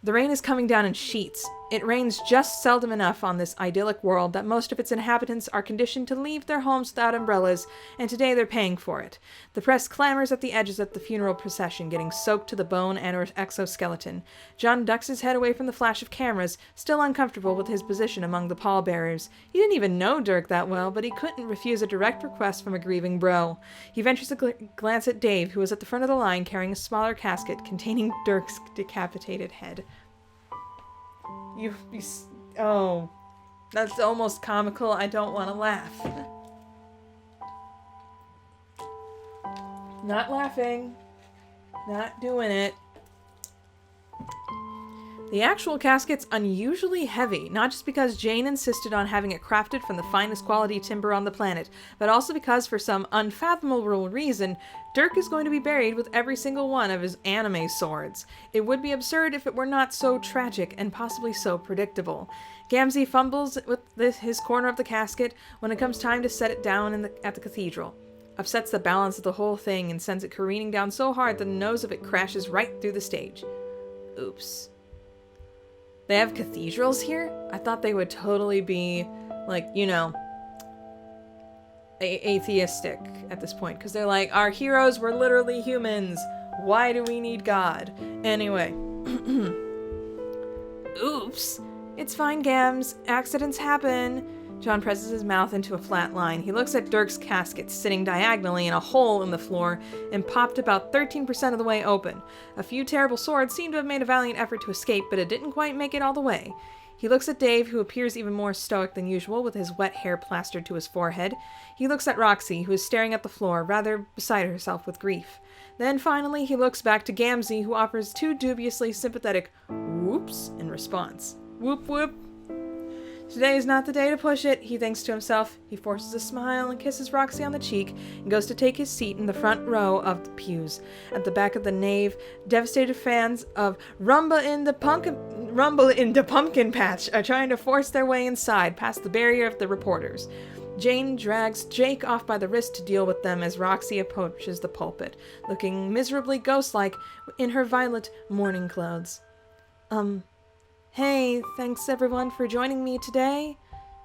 The rain is coming down in sheets. It rains just seldom enough on this idyllic world that most of its inhabitants are conditioned to leave their homes without umbrellas, and today they're paying for it. The press clamors at the edges of the funeral procession, getting soaked to the bone and or exoskeleton. John ducks his head away from the flash of cameras, still uncomfortable with his position among the pallbearers. He didn't even know Dirk that well, but he couldn't refuse a direct request from a grieving bro. He ventures a glance at Dave, who was at the front of the line carrying a smaller casket containing Dirk's decapitated head. Oh, that's almost comical. I don't want to laugh. Not laughing. Not doing it. The actual casket's unusually heavy, not just because Jane insisted on having it crafted from the finest quality timber on the planet, but also because, for some unfathomable reason, Dirk is going to be buried with every single one of his anime swords. It would be absurd if it were not so tragic and possibly so predictable. Gamzee fumbles with his corner of the casket when it comes time to set it down at the cathedral. Upsets the balance of the whole thing and sends it careening down so hard that the nose of it crashes right through the stage. Oops. They have cathedrals here? I thought they would totally be, like, atheistic at this point. Because they're like, our heroes were literally humans. Why do we need God? Anyway. Oops. It's fine, Gams. Accidents happen. John presses his mouth into a flat line. He looks at Dirk's casket, sitting diagonally in a hole in the floor and popped about 13% of the way open. A few terrible swords seem to have made a valiant effort to escape, but it didn't quite make it all the way. He looks at Dave, who appears even more stoic than usual, with his wet hair plastered to his forehead. He looks at Roxy, who is staring at the floor, rather beside herself with grief. Then, finally, he looks back to Gamzee, who offers two dubiously sympathetic whoops in response. Whoop whoop. Today is not the day to push it, he thinks to himself. He forces a smile and kisses Roxy on the cheek and goes to take his seat in the front row of the pews. At the back of the nave, devastated fans of Rumble in the Pumpkin Patch are trying to force their way inside past the barrier of the reporters. Jane drags Jake off by the wrist to deal with them as Roxy approaches the pulpit, looking miserably ghost-like in her violet mourning clothes. Hey, thanks everyone for joining me today.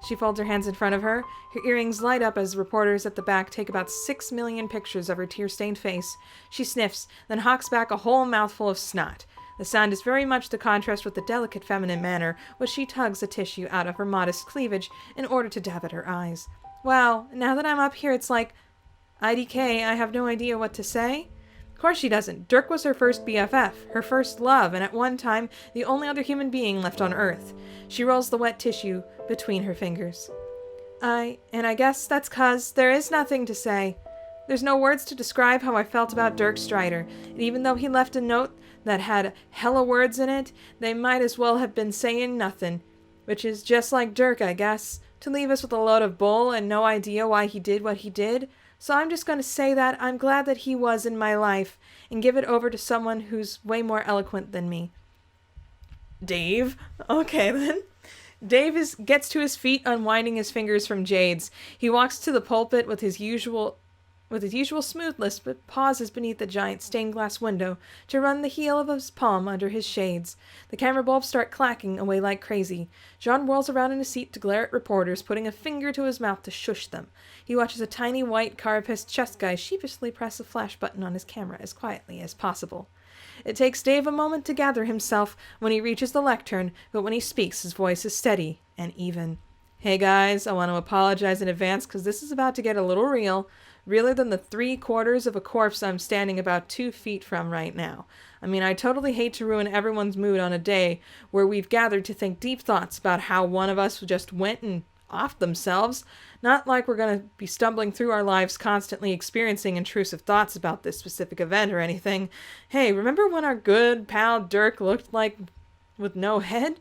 She folds her hands in front of her. Her earrings light up as reporters at the back take about 6 million pictures of her tear-stained face. She sniffs, then hawks back a whole mouthful of snot. The sound is very much the contrast with the delicate feminine manner which she tugs a tissue out of her modest cleavage in order to dab at her eyes. Wow, now that I'm up here it's like, IDK, I have no idea what to say. Of course she doesn't. Dirk was her first BFF, her first love, and at one time, the only other human being left on Earth. She rolls the wet tissue between her fingers. I guess that's 'cause there is nothing to say. There's no words to describe how I felt about Dirk Strider, and even though he left a note that had hella words in it, they might as well have been saying nothing. Which is just like Dirk, I guess, to leave us with a load of bull and no idea why he did what he did. So I'm just going to say that I'm glad that he was in my life and give it over to someone who's way more eloquent than me. Dave? Okay then. Dave gets to his feet, unwinding his fingers from Jade's. He walks to the pulpit with his usual smoothness, but pauses beneath the giant stained glass window to run the heel of his palm under his shades. The camera bulbs start clacking away like crazy. John whirls around in his seat to glare at reporters, putting a finger to his mouth to shush them. He watches a tiny white carapace chest guy sheepishly press a flash button on his camera as quietly as possible. It takes Dave a moment to gather himself when he reaches the lectern, but when he speaks, his voice is steady and even. Hey guys, I want to apologize in advance because this is about to get a little real. Realer than the 3/4 of a corpse I'm standing about 2 feet from right now. I mean, I totally hate to ruin everyone's mood on a day where we've gathered to think deep thoughts about how one of us just went and off themselves. Not like we're going to be stumbling through our lives constantly experiencing intrusive thoughts about this specific event or anything. Hey, remember when our good pal Dirk looked like with no head?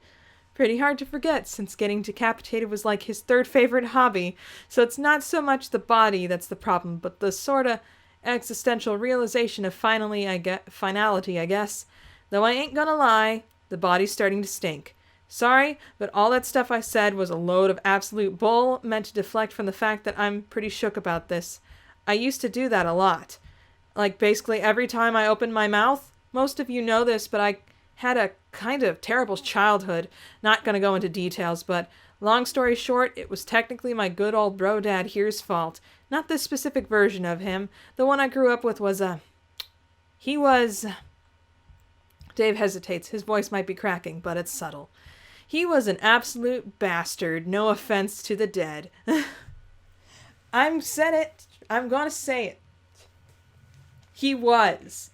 Pretty hard to forget, since getting decapitated was like his third favorite hobby, so it's not so much the body that's the problem, but the sorta existential realization of finality, I guess. Though I ain't gonna lie, the body's starting to stink. Sorry, but all that stuff I said was a load of absolute bull meant to deflect from the fact that I'm pretty shook about this. I used to do that a lot. Like, basically every time I opened my mouth. Most of you know this, but I had a kind of terrible childhood. Not gonna go into details, but long story short, it was technically my good old bro dad here's fault. Not this specific version of him. The one I grew up with was he was... Dave hesitates. His voice might be cracking, but it's subtle. He was an absolute bastard. No offense to the dead. I'm said it. I'm gonna say it. He was.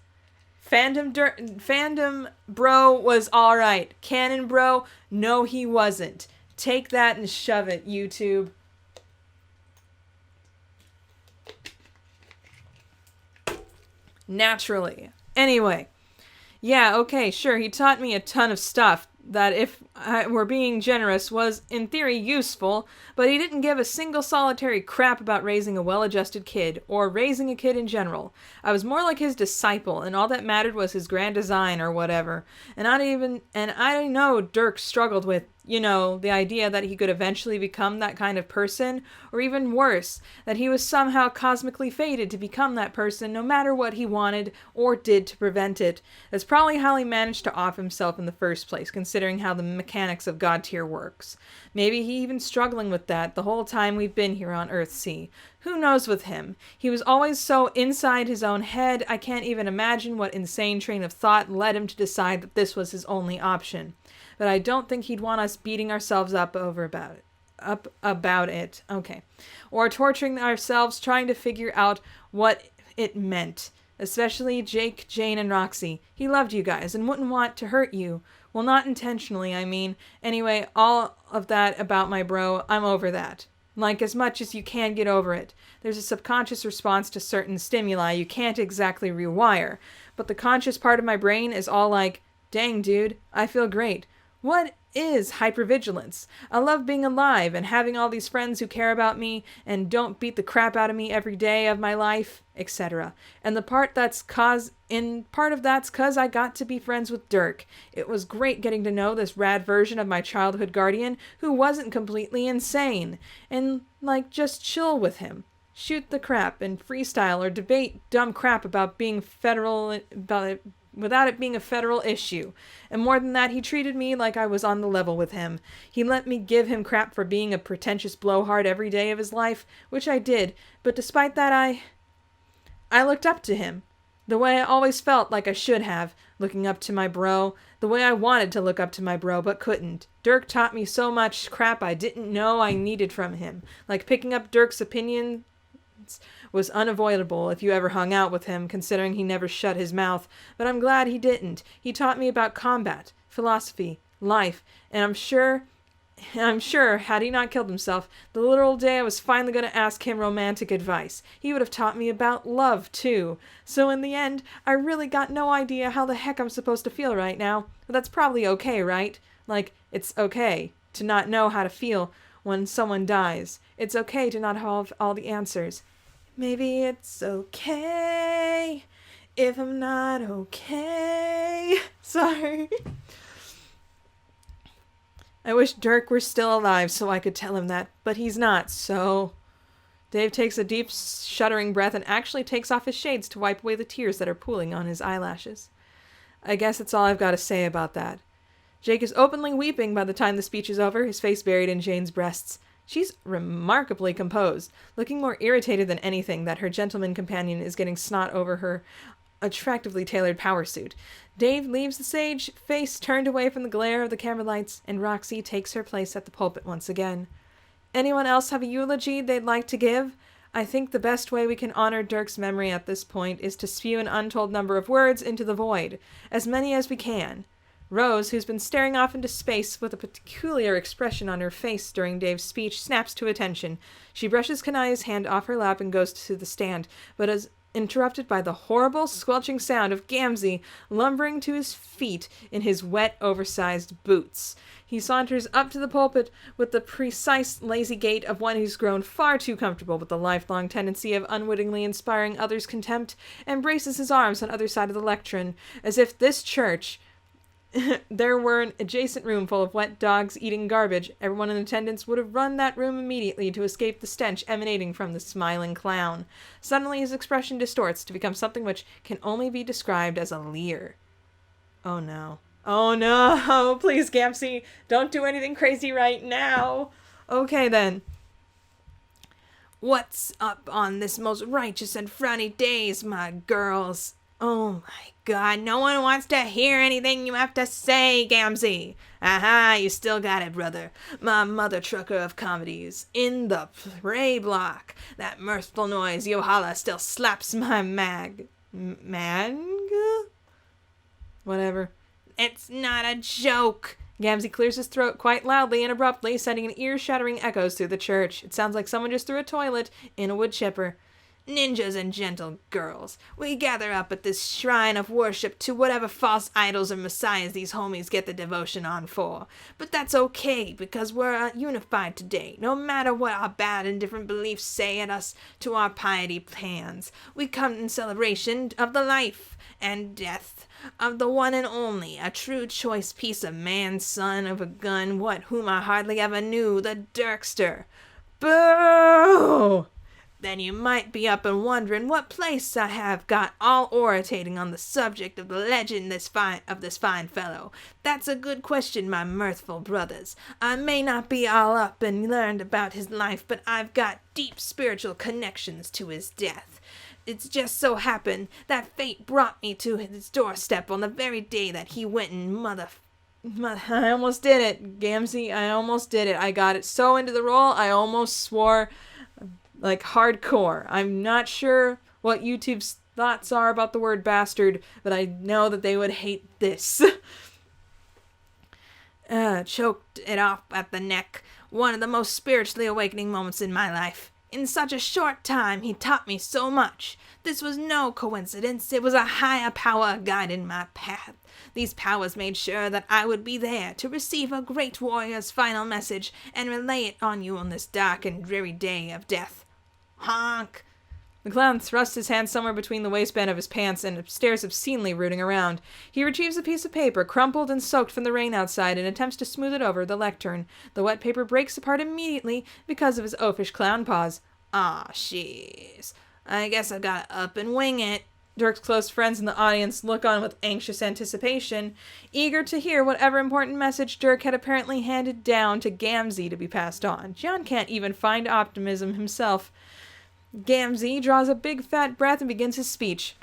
Fandom bro was alright. Canon bro, no he wasn't. Take that and shove it, YouTube. Naturally. Anyway. Yeah, okay, sure, he taught me a ton of stuff that, if I were being generous, was in theory useful, but he didn't give a single solitary crap about raising a well-adjusted kid, or raising a kid in general. I was more like his disciple, and all that mattered was his grand design or whatever. And I know Dirk struggled with, the idea that he could eventually become that kind of person, or even worse, that he was somehow cosmically fated to become that person no matter what he wanted or did to prevent it. That's probably how he managed to off himself in the first place, considering how the mechanics of God tier works. Maybe he even struggling with that the whole time we've been here on Earthsea. Who knows with him? He was always so inside his own head, I can't even imagine what insane train of thought led him to decide that this was his only option. But I don't think he'd want us beating ourselves up about it. Okay. Or torturing ourselves trying to figure out what it meant. Especially Jake, Jane, and Roxy. He loved you guys and wouldn't want to hurt you. Well, not intentionally, I mean. Anyway, all of that about my bro, I'm over that. Like, as much as you can get over it. There's a subconscious response to certain stimuli you can't exactly rewire. But the conscious part of my brain is all like, dang, dude, I feel great. What is hypervigilance? I love being alive and having all these friends who care about me and don't beat the crap out of me every day of my life, etc. And part of that's 'cause I got to be friends with Dirk. It was great getting to know this rad version of my childhood guardian who wasn't completely insane. And, just chill with him. Shoot the crap and freestyle or debate dumb crap about without it being a federal issue. And more than that, he treated me like I was on the level with him. He let me give him crap for being a pretentious blowhard every day of his life, which I did, but despite that I looked up to him. The way I always felt like I should have, looking up to my bro, the way I wanted to look up to my bro, but couldn't. Dirk taught me so much crap I didn't know I needed from him, like picking up Dirk's opinion was unavoidable if you ever hung out with him, considering he never shut his mouth, but I'm glad he didn't. He taught me about combat, philosophy, life, and I'm sure, had he not killed himself, the literal day I was finally going to ask him romantic advice, he would have taught me about love, too. So in the end, I really got no idea how the heck I'm supposed to feel right now, but that's probably okay, right? It's okay to not know how to feel when someone dies. It's okay to not have all the answers. Maybe it's okay if I'm not okay. Sorry. I wish Dirk were still alive so I could tell him that, but he's not, so... Dave takes a deep, shuddering breath and actually takes off his shades to wipe away the tears that are pooling on his eyelashes. I guess that's all I've got to say about that. Jake is openly weeping by the time the speech is over, his face buried in Jane's breasts. She's remarkably composed, looking more irritated than anything that her gentleman companion is getting snot over her attractively tailored power suit. Dave leaves the stage, face turned away from the glare of the camera lights, and Roxy takes her place at the pulpit once again. Anyone else have a eulogy they'd like to give? I think the best way we can honor Dirk's memory at this point is to spew an untold number of words into the void, as many as we can. Rose, who's been staring off into space with a peculiar expression on her face during Dave's speech, snaps to attention. She brushes Kanaya's hand off her lap and goes to the stand, but is interrupted by the horrible, squelching sound of Gamzee lumbering to his feet in his wet, oversized boots. He saunters up to the pulpit with the precise, lazy gait of one who's grown far too comfortable with the lifelong tendency of unwittingly inspiring others' contempt, and braces his arms on either side of the lectern, as if this church... there were an adjacent room full of wet dogs eating garbage. Everyone in attendance would have run that room immediately to escape the stench emanating from the smiling clown. Suddenly his expression distorts to become something which can only be described as a leer. Oh no. Oh no! Please, Gamsey, don't do anything crazy right now! Okay then. What's up on this most righteous and frowny days, my girls? Oh my god, no one wants to hear anything you have to say, Gamsey. Aha, you still got it, brother. My mother trucker of comedies. In the prey block. That mirthful noise you holla still slaps my Whatever. It's not a joke. Gamsey clears his throat quite loudly and abruptly, sending an ear-shattering echoes through the church. It sounds like someone just threw a toilet in a wood chipper. Ninjas and gentle girls, we gather up at this shrine of worship to whatever false idols or messiahs these homies get the devotion on for. But that's okay, because we're unified today, no matter what our bad and different beliefs say at us to our piety plans. We come in celebration of the life and death of the one and only, a true choice piece of man, son of a gun, whom I hardly ever knew, the Dirkster. Boo! Then you might be up and wondering what place I have got all orating on the subject of the legend of this fine fellow. That's a good question, my mirthful brothers. I may not be all up and learned about his life, but I've got deep spiritual connections to his death. It's just so happened that fate brought me to his doorstep on the very day that he went and I almost did it, Gamsey. I almost did it. I got it so into the role, I almost swore like hardcore. I'm not sure what YouTube's thoughts are about the word bastard, but I know that they would hate this. Choked it off at the neck. One of the most spiritually awakening moments in my life. In such a short time, he taught me so much. This was no coincidence. It was a higher power guiding my path. These powers made sure that I would be there to receive a great warrior's final message and relay it on you on this dark and dreary day of death. Honk! The clown thrusts his hand somewhere between the waistband of his pants and stares obscenely rooting around. He retrieves a piece of paper, crumpled and soaked from the rain outside, and attempts to smooth it over the lectern. The wet paper breaks apart immediately because of his oafish clown paws. Aw, jeez. I guess I've got to up and wing it. Dirk's close friends in the audience look on with anxious anticipation, eager to hear whatever important message Dirk had apparently handed down to Gamsey to be passed on. John can't even find optimism himself. Gamsey draws a big fat breath and begins his speech.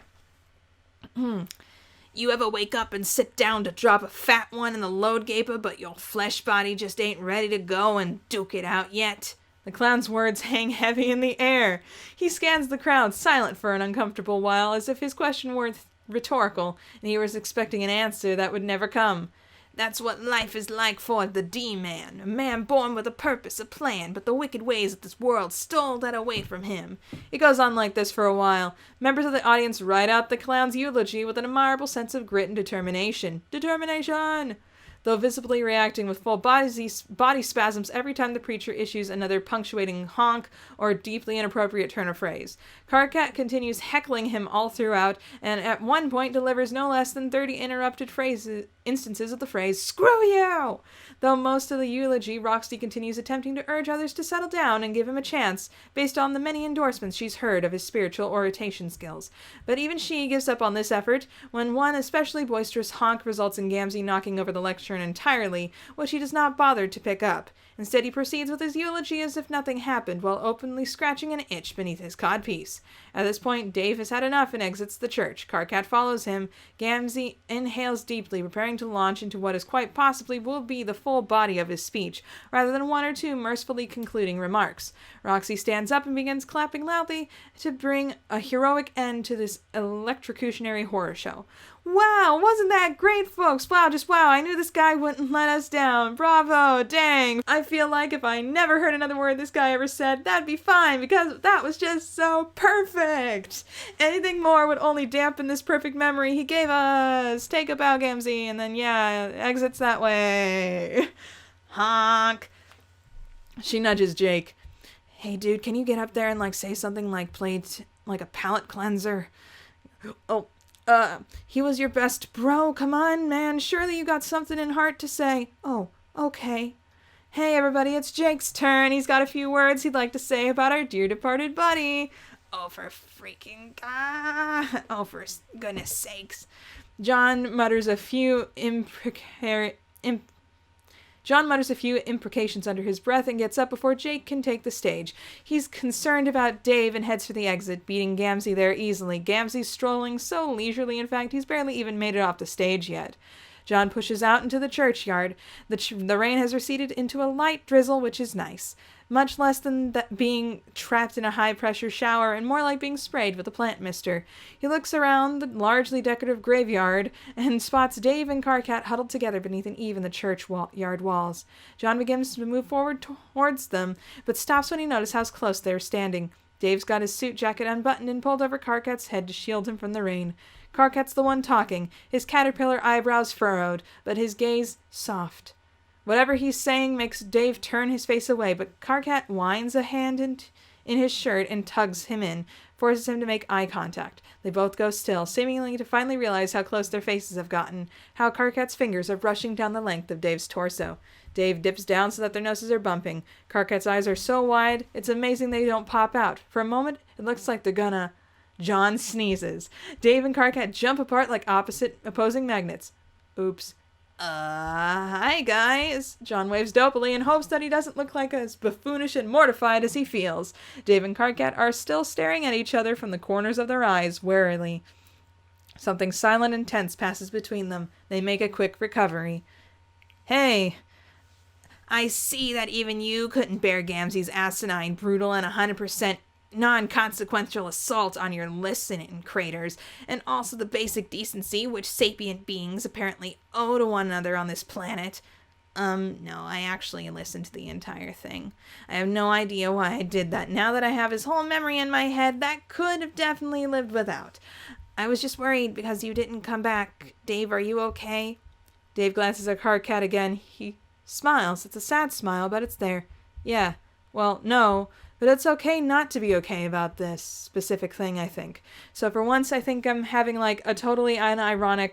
You ever wake up and sit down to drop a fat one in the load gaper, but your flesh body just ain't ready to go and duke it out yet? The clown's words hang heavy in the air. He scans the crowd, silent for an uncomfortable while, as if his question were rhetorical, and he was expecting an answer that would never come. That's what life is like for the D-Man, a man born with a purpose, a plan, but the wicked ways of this world stole that away from him. It goes on like this for a while. Members of the audience write out the clown's eulogy with an admirable sense of grit and determination. Determination! Though visibly reacting with full body spasms every time the preacher issues another punctuating honk or deeply inappropriate turn of phrase. Karkat continues heckling him all throughout, and at one point delivers no less than 30 interrupted instances of the phrase, "Screw you!" Though most of the eulogy, Roxy continues attempting to urge others to settle down and give him a chance, based on the many endorsements she's heard of his spiritual oration skills. But even she gives up on this effort, when one especially boisterous honk results in Gamsey knocking over the lectern entirely, which he does not bother to pick up. Instead, he proceeds with his eulogy as if nothing happened, while openly scratching an itch beneath his codpiece. At this point, Dave has had enough and exits the church. Karkat follows him. Gamsey inhales deeply, preparing to launch into what is quite possibly will be the full body of his speech, rather than one or two mercifully concluding remarks. Roxy stands up and begins clapping loudly to bring a heroic end to this electrocutionary horror show. Wow, wasn't that great, folks? Wow, just wow, I knew this guy wouldn't let us down. Bravo, dang. I feel like if I never heard another word this guy ever said, that'd be fine, because that was just so perfect. Anything more would only dampen this perfect memory he gave us. Take a bow, Gamsey, and then, yeah, exits that way. Honk. She nudges Jake. Hey, dude, can you get up there and, say something like play like a palate cleanser? Oh, He was your best bro. Come on, man. Surely you got something in heart to say. Oh, okay. Hey, everybody, it's Jake's turn. He's got a few words he'd like to say about our dear departed buddy. Oh, for goodness sakes. John mutters a few imprecations under his breath and gets up before Jake can take the stage. He's concerned about Dave and heads for the exit, beating Gamzee there easily. Gamzee's strolling so leisurely, in fact, he's barely even made it off the stage yet. John pushes out into the churchyard. The rain has receded into a light drizzle, which is nice. Much less than being trapped in a high-pressure shower and more like being sprayed with a plant mister. He looks around the largely decorative graveyard and spots Dave and Karkat huddled together beneath an eave in the churchyard walls. John begins to move forward towards them, but stops when he notices how close they are standing. Dave's got his suit jacket unbuttoned and pulled over Karkat's head to shield him from the rain. Karkat's the one talking, his caterpillar eyebrows furrowed, but his gaze soft. Whatever he's saying makes Dave turn his face away, but Karkat winds a hand in his shirt and tugs him in, forces him to make eye contact. They both go still, seemingly to finally realize how close their faces have gotten, how Karkat's fingers are brushing down the length of Dave's torso. Dave dips down so that their noses are bumping. Karkat's eyes are so wide, it's amazing they don't pop out. For a moment, it looks like they're gonna... John sneezes. Dave and Karkat jump apart like opposing magnets. Oops. Hi guys. John waves dopily and hopes that he doesn't look like as buffoonish and mortified as he feels. Dave and Karkat are still staring at each other from the corners of their eyes, warily. Something silent and tense passes between them. They make a quick recovery. Hey. I see that even you couldn't bear Gamzee's asinine, brutal, and 100% non-consequential assault on your listening craters, and also the basic decency which sapient beings apparently owe to one another on this planet. No, I actually listened to the entire thing. I have no idea why I did that. Now that I have his whole memory in my head, that could have definitely lived without. I was just worried because you didn't come back. Dave, are you okay? Dave glances at Karkat again. He smiles. It's a sad smile, but it's there. Yeah, well, no, but it's okay not to be okay about this specific thing, I think. So for once, I think I'm having like a totally unironic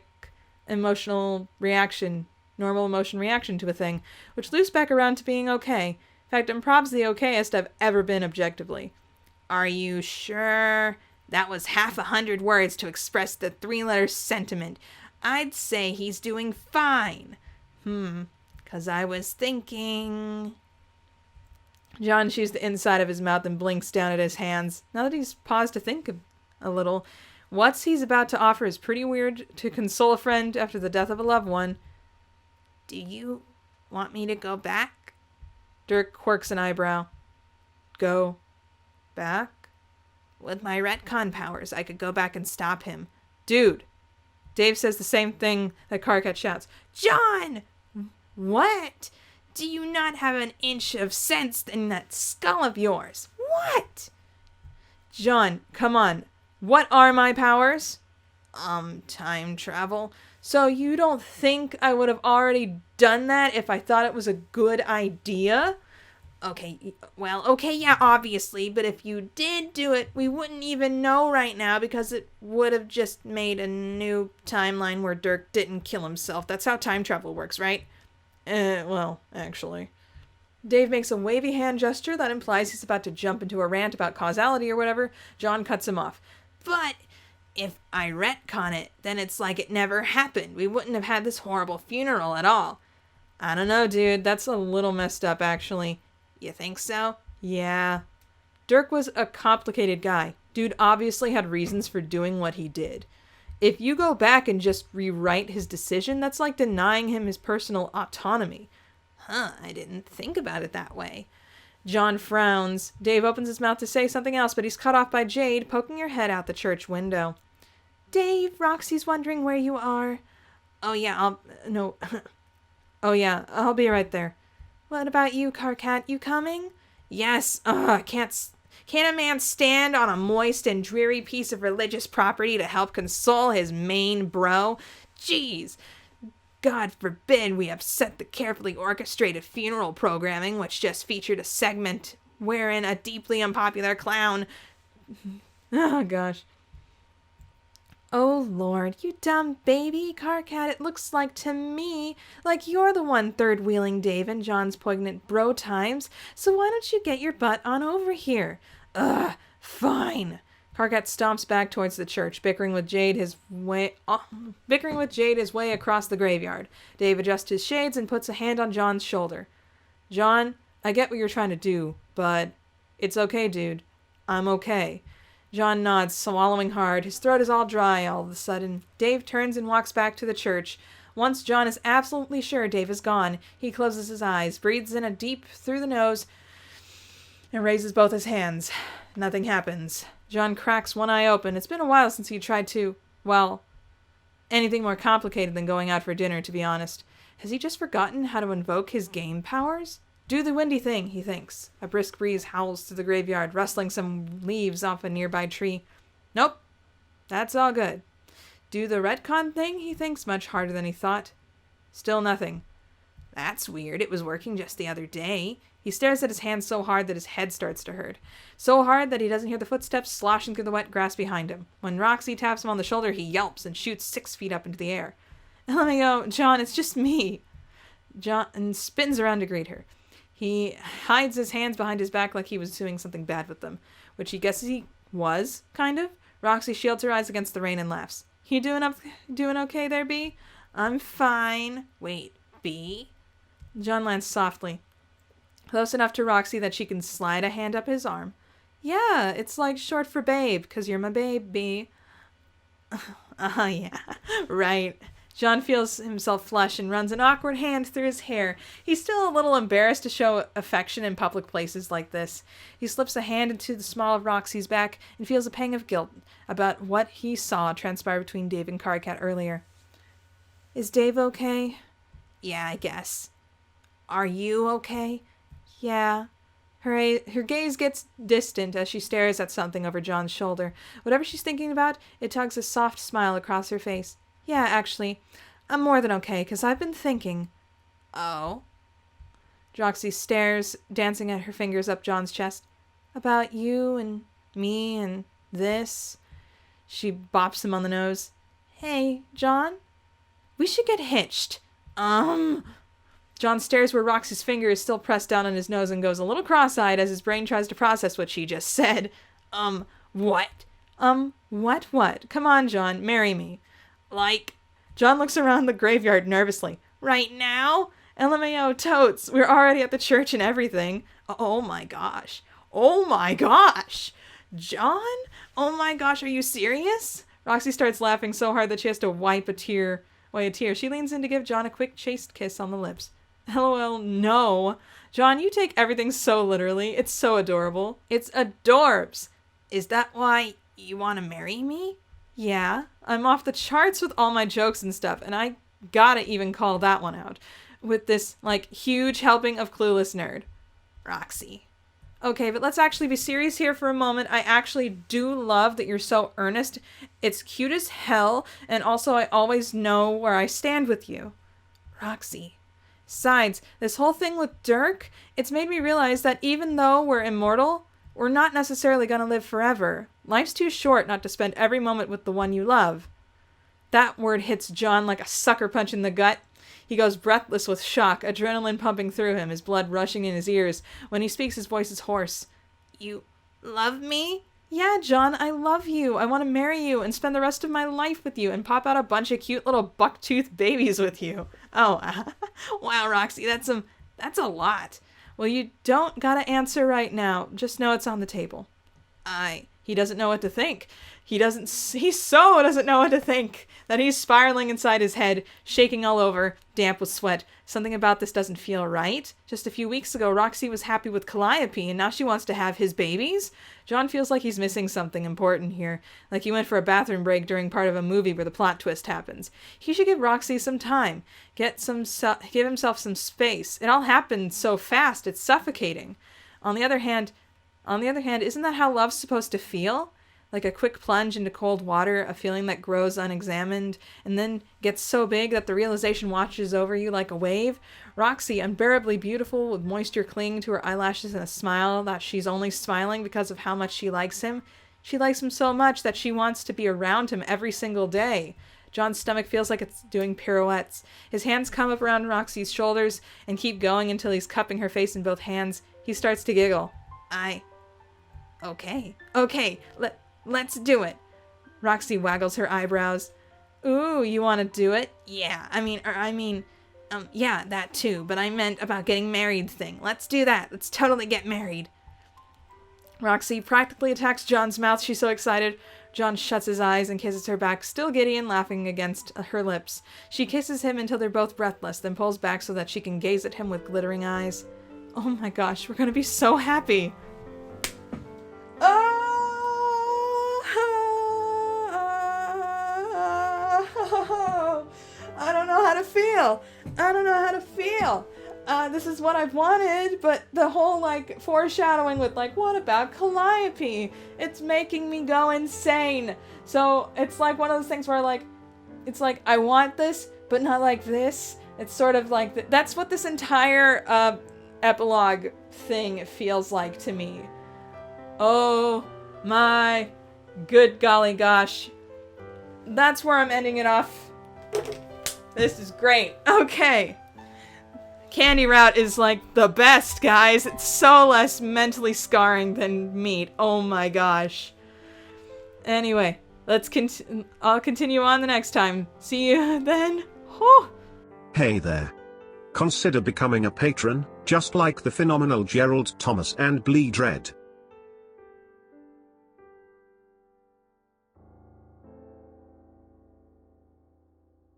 emotional reaction, normal emotion reaction to a thing, which loops back around to being okay. In fact, I'm probably the okayest I've ever been objectively. Are you sure? That was 100 words to express the 3-letter sentiment. I'd say he's doing fine. 'Cause I was thinking... John chews the inside of his mouth and blinks down at his hands. Now that he's paused to think a little, what he's about to offer is pretty weird to console a friend after the death of a loved one. Do you want me to go back? Dirk quirks an eyebrow. Go back? With my retcon powers, I could go back and stop him. Dude! Dave says the same thing that Karkat shouts. John! What? Do you not have an inch of sense in that skull of yours? What? John, come on. What are my powers? Time travel. So you don't think I would have already done that if I thought it was a good idea? Okay, yeah, obviously, but if you did do it, we wouldn't even know right now because it would have just made a new timeline where Dirk didn't kill himself. That's how time travel works, right? Well, actually. Dave makes a wavy hand gesture that implies he's about to jump into a rant about causality or whatever. John cuts him off. But if I retcon it, then it's like it never happened. We wouldn't have had this horrible funeral at all. I don't know, dude. That's a little messed up, actually. You think so? Yeah. Dirk was a complicated guy. Dude obviously had reasons for doing what he did. If you go back and just rewrite his decision, that's like denying him his personal autonomy. I didn't think about it that way. John frowns. Dave opens his mouth to say something else, but he's cut off by Jade, poking her head out the church window. Dave, Roxy's wondering where you are. Oh yeah, I'll be right there. What about you, Karkat? You coming? Yes. Can't a man stand on a moist and dreary piece of religious property to help console his main bro? Jeez. God forbid we upset the carefully orchestrated funeral programming, which just featured a segment wherein a deeply unpopular clown... Oh, gosh. Oh, Lord, you dumb baby, Carcat. It looks like to me like you're the one third-wheeling Dave in John's poignant bro times, so why don't you get your butt on over here? Ugh, fine. Carcat stomps back towards the church, bickering with Jade his way across the graveyard. Dave adjusts his shades and puts a hand on John's shoulder. John, I get what you're trying to do, but it's okay, dude. I'm okay. John nods, swallowing hard. His throat is all dry all of a sudden. Dave turns and walks back to the church. Once John is absolutely sure Dave is gone, he closes his eyes, breathes in a deep through the nose, and raises both his hands. Nothing happens. John cracks one eye open. It's been a while since he tried to, well, anything more complicated than going out for dinner, to be honest. Has he just forgotten how to invoke his game powers? Do the windy thing, he thinks. A brisk breeze howls through the graveyard, rustling some leaves off a nearby tree. Nope. That's all good. Do the retcon thing, he thinks, much harder than he thought. Still nothing. That's weird. It was working just the other day. He stares at his hand so hard that his head starts to hurt. So hard that he doesn't hear the footsteps sloshing through the wet grass behind him. When Roxy taps him on the shoulder, he yelps and shoots 6 feet up into the air. And let me go, John, it's just me. John spins around to greet her. He hides his hands behind his back like he was doing something bad with them, which he guesses he was, kind of. Roxy shields her eyes against the rain and laughs. You doing okay there, B? I'm fine. Wait, B? John lands softly, close enough to Roxy that she can slide a hand up his arm. Yeah, it's like short for babe, 'cause you're my baby. Oh, yeah, right. John feels himself flush and runs an awkward hand through his hair. He's still a little embarrassed to show affection in public places like this. He slips a hand into the small of Roxy's back and feels a pang of guilt about what he saw transpire between Dave and Carcat earlier. Is Dave okay? Yeah, I guess. Are you okay? Yeah. Her gaze gets distant as she stares at something over John's shoulder. Whatever she's thinking about, it tugs a soft smile across her face. Yeah, actually, I'm more than okay, 'cause I've been thinking. Oh? Roxy stares, dancing at her fingers up John's chest. About you and me and this. She bops him on the nose. Hey, John? We should get hitched. John stares where Roxy's finger is still pressed down on his nose and goes a little cross-eyed as his brain tries to process what she just said. What? What? Come on, John, marry me. Like, John looks around the graveyard nervously. Right now? LMAO totes. We're already at the church and everything. Oh my gosh. John? Oh my gosh, are you serious? Roxy starts laughing so hard that she has to wipe a tear. She leans in to give John a quick chaste kiss on the lips. LOL, no. John, you take everything so literally. It's so adorable. It's adorbs. Is that why you want to marry me? Yeah, I'm off the charts with all my jokes and stuff, and I gotta even call that one out. With this, huge helping of Clueless Nerd. Roxy. Okay, but let's actually be serious here for a moment. I actually do love that you're so earnest. It's cute as hell, and also I always know where I stand with you. Roxy. Besides, this whole thing with Dirk, it's made me realize that even though we're immortal, we're not necessarily gonna live forever. Life's too short not to spend every moment with the one you love. That word hits John like a sucker punch in the gut. He goes breathless with shock, adrenaline pumping through him, his blood rushing in his ears. When he speaks, his voice is hoarse. You love me? Yeah, John, I love you. I want to marry you and spend the rest of my life with you and pop out a bunch of cute little buck-toothed babies with you. Oh, wow, Roxy, that's a lot. Well, you don't gotta answer right now. Just know it's on the table. He doesn't know what to think. He so doesn't know what to think that he's spiraling inside his head, shaking all over, damp with sweat. Something about this doesn't feel right. Just a few weeks ago, Roxy was happy with Calliope, and now she wants to have his babies? John feels like he's missing something important here, like he went for a bathroom break during part of a movie where the plot twist happens. He should give Roxy some time, give himself some space. It all happened so fast, it's suffocating. On the other hand, isn't that how love's supposed to feel? Like a quick plunge into cold water, a feeling that grows unexamined, and then gets so big that the realization washes over you like a wave. Roxy, unbearably beautiful, with moisture clinging to her eyelashes and a smile that she's only smiling because of how much she likes him. She likes him so much that she wants to be around him every single day. John's stomach feels like it's doing pirouettes. His hands come up around Roxy's shoulders and keep going until he's cupping her face in both hands. He starts to giggle. Okay, let's do it. Roxy waggles her eyebrows. Ooh, you want to do it? Yeah, yeah, that too, but I meant about getting married thing. Let's do that. Let's totally get married. Roxy practically attacks John's mouth. She's so excited. John shuts his eyes and kisses her back, still giddy and laughing against her lips. She kisses him until they're both breathless, then pulls back so that she can gaze at him with glittering eyes. Oh my gosh, we're gonna be so happy. I don't know how to feel. This is what I've wanted, but the whole, like, foreshadowing with, like, what about Calliope? It's making me go insane. So it's like one of those things where, like, it's like, I want this, but not like this. It's sort of like, that's what this entire epilogue thing feels like to me. Oh my good golly gosh. That's where I'm ending it off. This is great. Okay. Candy Route is like the best, guys. It's so less mentally scarring than meat. Oh my gosh. Anyway, I'll continue on the next time. See you then. Whew. Hey there. Consider becoming a patron, just like the phenomenal Gerald Thomas and Bleed Red.